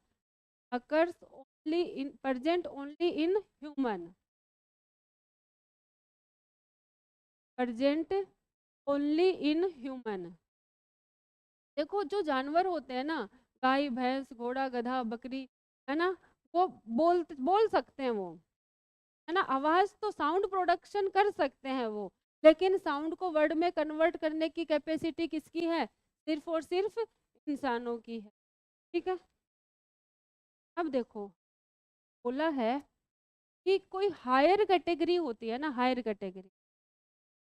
Occurs only in, present only in human, present only in human. देखो, जो जानवर होते हैं ना, गाय भैंस घोड़ा गधा बकरी, है ना, वो बोल सकते हैं वो, है ना, आवाज तो साउंड प्रोडक्शन कर सकते हैं वो, लेकिन साउंड को वर्ड में कन्वर्ट करने की कैपेसिटी किसकी है? सिर्फ और सिर्फ इंसानों की है। ठीक है, अब देखो, बोला है कि कोई हायर कैटेगरी होती है ना, हायर कैटेगरी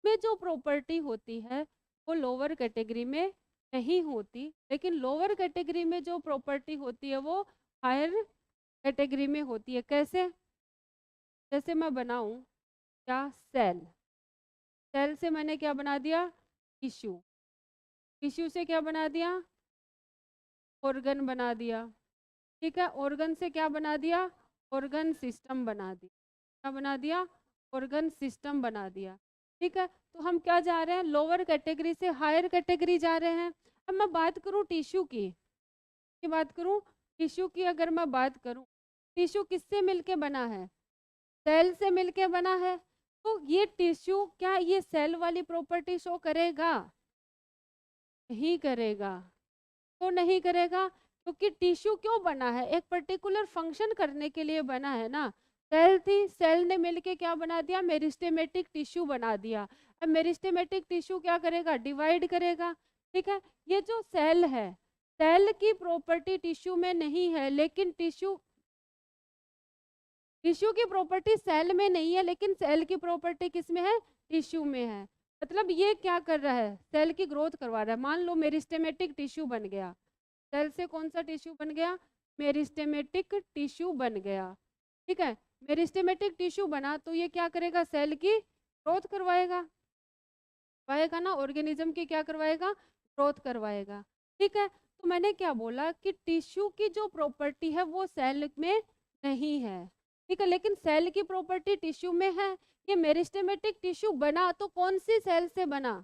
में जो प्रॉपर्टी होती है वो लोअर कैटेगरी में नहीं होती, लेकिन लोअर कैटेगरी में जो प्रॉपर्टी होती है वो हायर कैटेगरी में होती है। कैसे? जैसे मैं बनाऊं क्या? सेल, सेल से मैंने क्या बना दिया? टिश्यू, टिश्यू से क्या बना दिया? ऑर्गन बना दिया। ठीक है, ऑर्गन से क्या बना दिया? ऑर्गन सिस्टम बना दिया। क्या बना दिया? ऑर्गन सिस्टम बना दिया। ठीक है, तो हम क्या जा रहे हैं? लोअर कैटेगरी से हायर कैटेगरी जा रहे हैं। अब मैं बात करूं टिश्यू की बात करूं, टिश्यू की अगर मैं बात करूं, टिश्यू किससे मिलके बना है? सेल से मिलके बना है। तो ये टिश्यू क्या ये सेल वाली प्रॉपर्टी शो करेगा? नहीं करेगा। तो नहीं करेगा क्योंकि टिश्यू क्यों बना है? एक पर्टिकुलर फंक्शन करने के लिए बना है ना। सेल थी, सेल ने मिलके क्या बना दिया? मेरिस्टेमेटिक टिश्यू बना दिया। अब मेरिस्टेमेटिक टिश्यू क्या करेगा? डिवाइड करेगा। ठीक है, ये जो सेल है, सेल की प्रॉपर्टी टिश्यू में नहीं है, लेकिन टिश्यू, टिश्यू की प्रॉपर्टी सेल में नहीं है, लेकिन सेल की प्रॉपर्टी किस में है? टिश्यू में है। मतलब ये क्या कर रहा है? सेल की ग्रोथ करवा रहा है। मान लो मेरिस्टेमेटिक टिश्यू बन गया, सेल से कौन सा टिश्यू बन गया? मेरिस्टेमेटिक टिश्यू बन गया। ठीक है, मेरिस्टेमेटिक टिश्यू बना तो ये क्या करेगा? सेल की ग्रोथ करवाएगा, करवाएगा ना, ऑर्गेनिज्म की क्या करवाएगा? ग्रोथ करवाएगा। ठीक है, तो मैंने क्या बोला कि टिश्यू की जो प्रॉपर्टी है वो सेल में नहीं है। ठीक है, लेकिन सेल की प्रॉपर्टी टिश्यू में है। ये मेरिस्टेमेटिक टिश्यू बना तो कौन सी सेल से बना?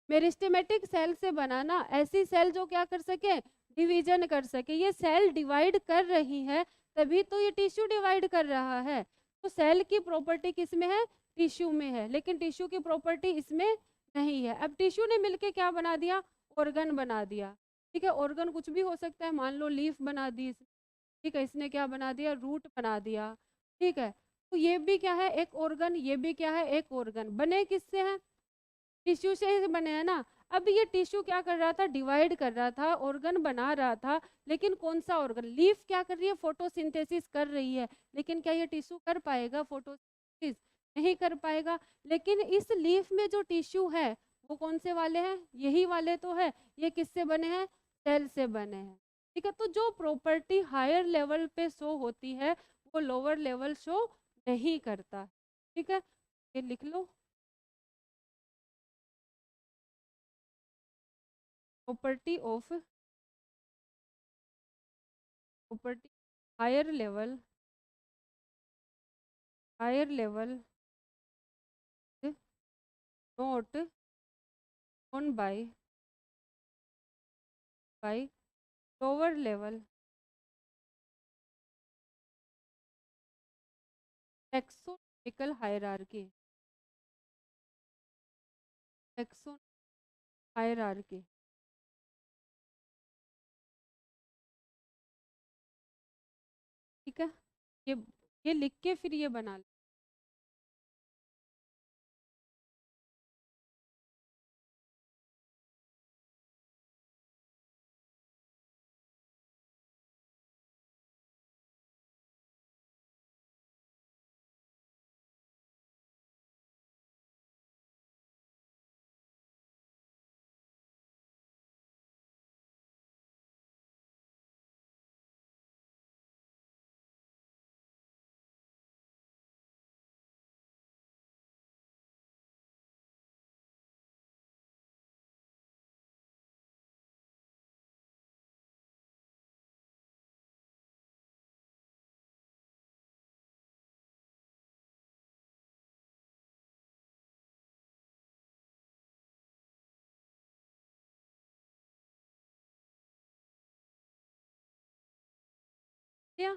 मेरिस्टेमेटिक सेल से बनाना, ऐसी सेल जो क्या कर सके, डिवीजन कर सके। ये सेल डिवाइड कर रही है तभी तो ये टिश्यू डिवाइड कर रहा है। तो सेल की प्रॉपर्टी किस में है, टिश्यू में है, लेकिन टिश्यू की प्रॉपर्टी इसमें नहीं है। अब टिश्यू ने मिलके क्या बना दिया, ऑर्गन बना दिया। ठीक है, ऑर्गन कुछ भी हो सकता है, मान लो लीफ बना दी, ठीक है, इसने क्या बना दिया, रूट बना दिया। ठीक है, तो ये भी क्या है, एक ऑर्गन, ये भी क्या है, एक ऑर्गन। बने किससे हैं, टिश्यू से ही बने हैं ना। अब ये टिश्यू क्या कर रहा था, डिवाइड कर रहा था, ऑर्गन बना रहा था, लेकिन कौन सा ऑर्गन, लीफ क्या कर रही है, फोटोसिंथेसिस कर रही है, लेकिन क्या ये टिश्यू कर पाएगा फोटोसिंथेसिस, नहीं कर पाएगा। लेकिन इस लीफ में जो टिश्यू है वो कौन से वाले हैं, यही वाले तो है। ये किससे बने हैं, सेल से बने हैं। ठीक है, तो जो प्रॉपर्टी हायर लेवल पे शो होती है वो लोअर लेवल शो नहीं करता। ठीक है, ये लिख लो, property of, property higher level note on by lower level taxonomical hierarchy, taxon hierarchy. ठीक है, ये ये लिख के फिर ये बना लो। क्या,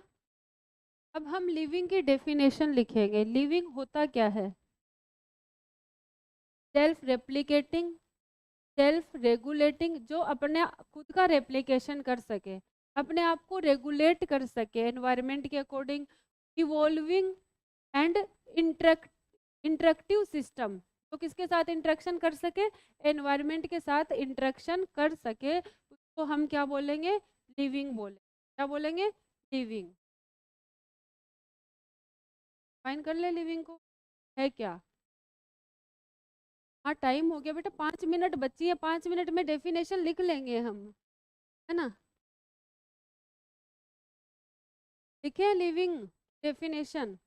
अब हम लिविंग की डेफिनेशन लिखेंगे। लिविंग होता क्या है, सेल्फ रेप्लिकेटिंग, सेल्फ रेगुलेटिंग, जो अपने खुद का रेप्लिकेशन कर सके, अपने आप को रेगुलेट कर सके एनवायरनमेंट के according, evolving and interactive system, तो किसके साथ इंटरेक्शन कर सके, एनवायरनमेंट के साथ इंटरेक्शन कर सके, उसको हम क्या बोलेंगे, लिविंग बोले। क्या बोलेंगे, लिविंग। फाइन कर ले लिविंग को, है क्या। हाँ टाइम हो गया बेटा, 5 मिनट बची है, 5 मिनट में डेफिनेशन लिख लेंगे हम, है ना। लिखे लिविंग डेफिनेशन,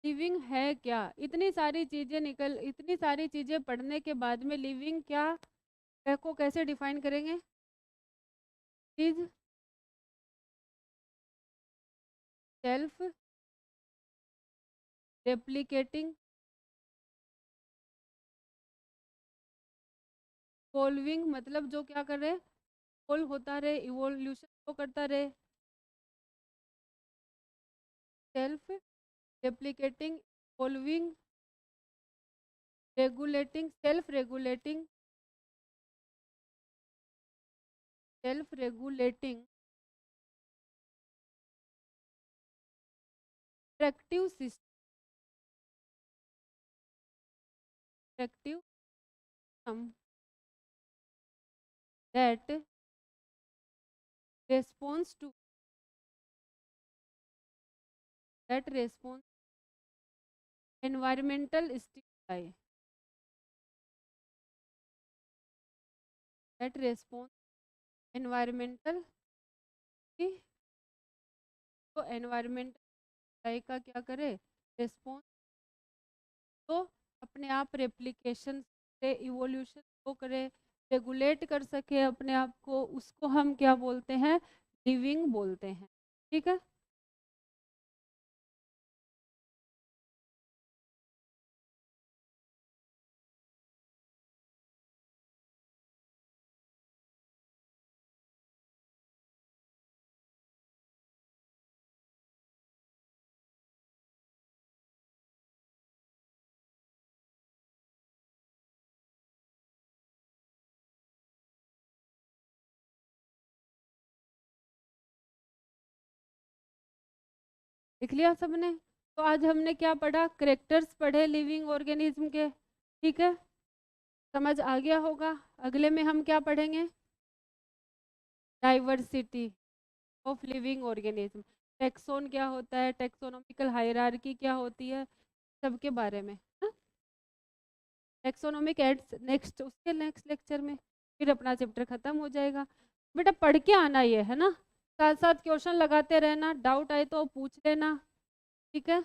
लिविंग है क्या, इतनी सारी चीजें इतनी सारी चीजें पढ़ने के बाद में लिविंग क्या है को कैसे डिफाइन करेंगे, चीज सेल्फ रेप्लिकेटिंग इवॉल्विंग, मतलब जो क्या कर रहे, इवॉल्व होता रहे, इवोल्यूशन को करता रहे, self replicating evolving regulating, self regulating interactive system that responds to environmental stimuli, that response environmental की, तो एनवायरमेंटल का क्या करे, रिस्पॉन्स, तो अपने आप रेप्लिकेशन से इवोल्यूशन को करे, रेगुलेट कर सके अपने आप को, उसको हम क्या बोलते हैं, लिविंग बोलते हैं। ठीक है, लिख लिया सबने? तो आज हमने क्या पढ़ा? कैरेक्टर्स पढ़े लिविंग ऑर्गेनिज्म के, ठीक है, समझ आ गया होगा। अगले में हम क्या पढ़ेंगे? Diversity of living organism, taxon क्या होता है, टेक्सोनोमिकल हायरार्की क्या होती है, सबके बारे में। टेक्सोनोमिक एड्स नेक्स्ट, उसके नेक्स्ट लेक्चर में, फिर अपना चैप्टर खत्म हो जाएगा। बेटा पढ़ के आना ये है ना, साथ साथ क्वेश्चन लगाते रहना, डाउट आए तो पूछ लेना, ठीक है।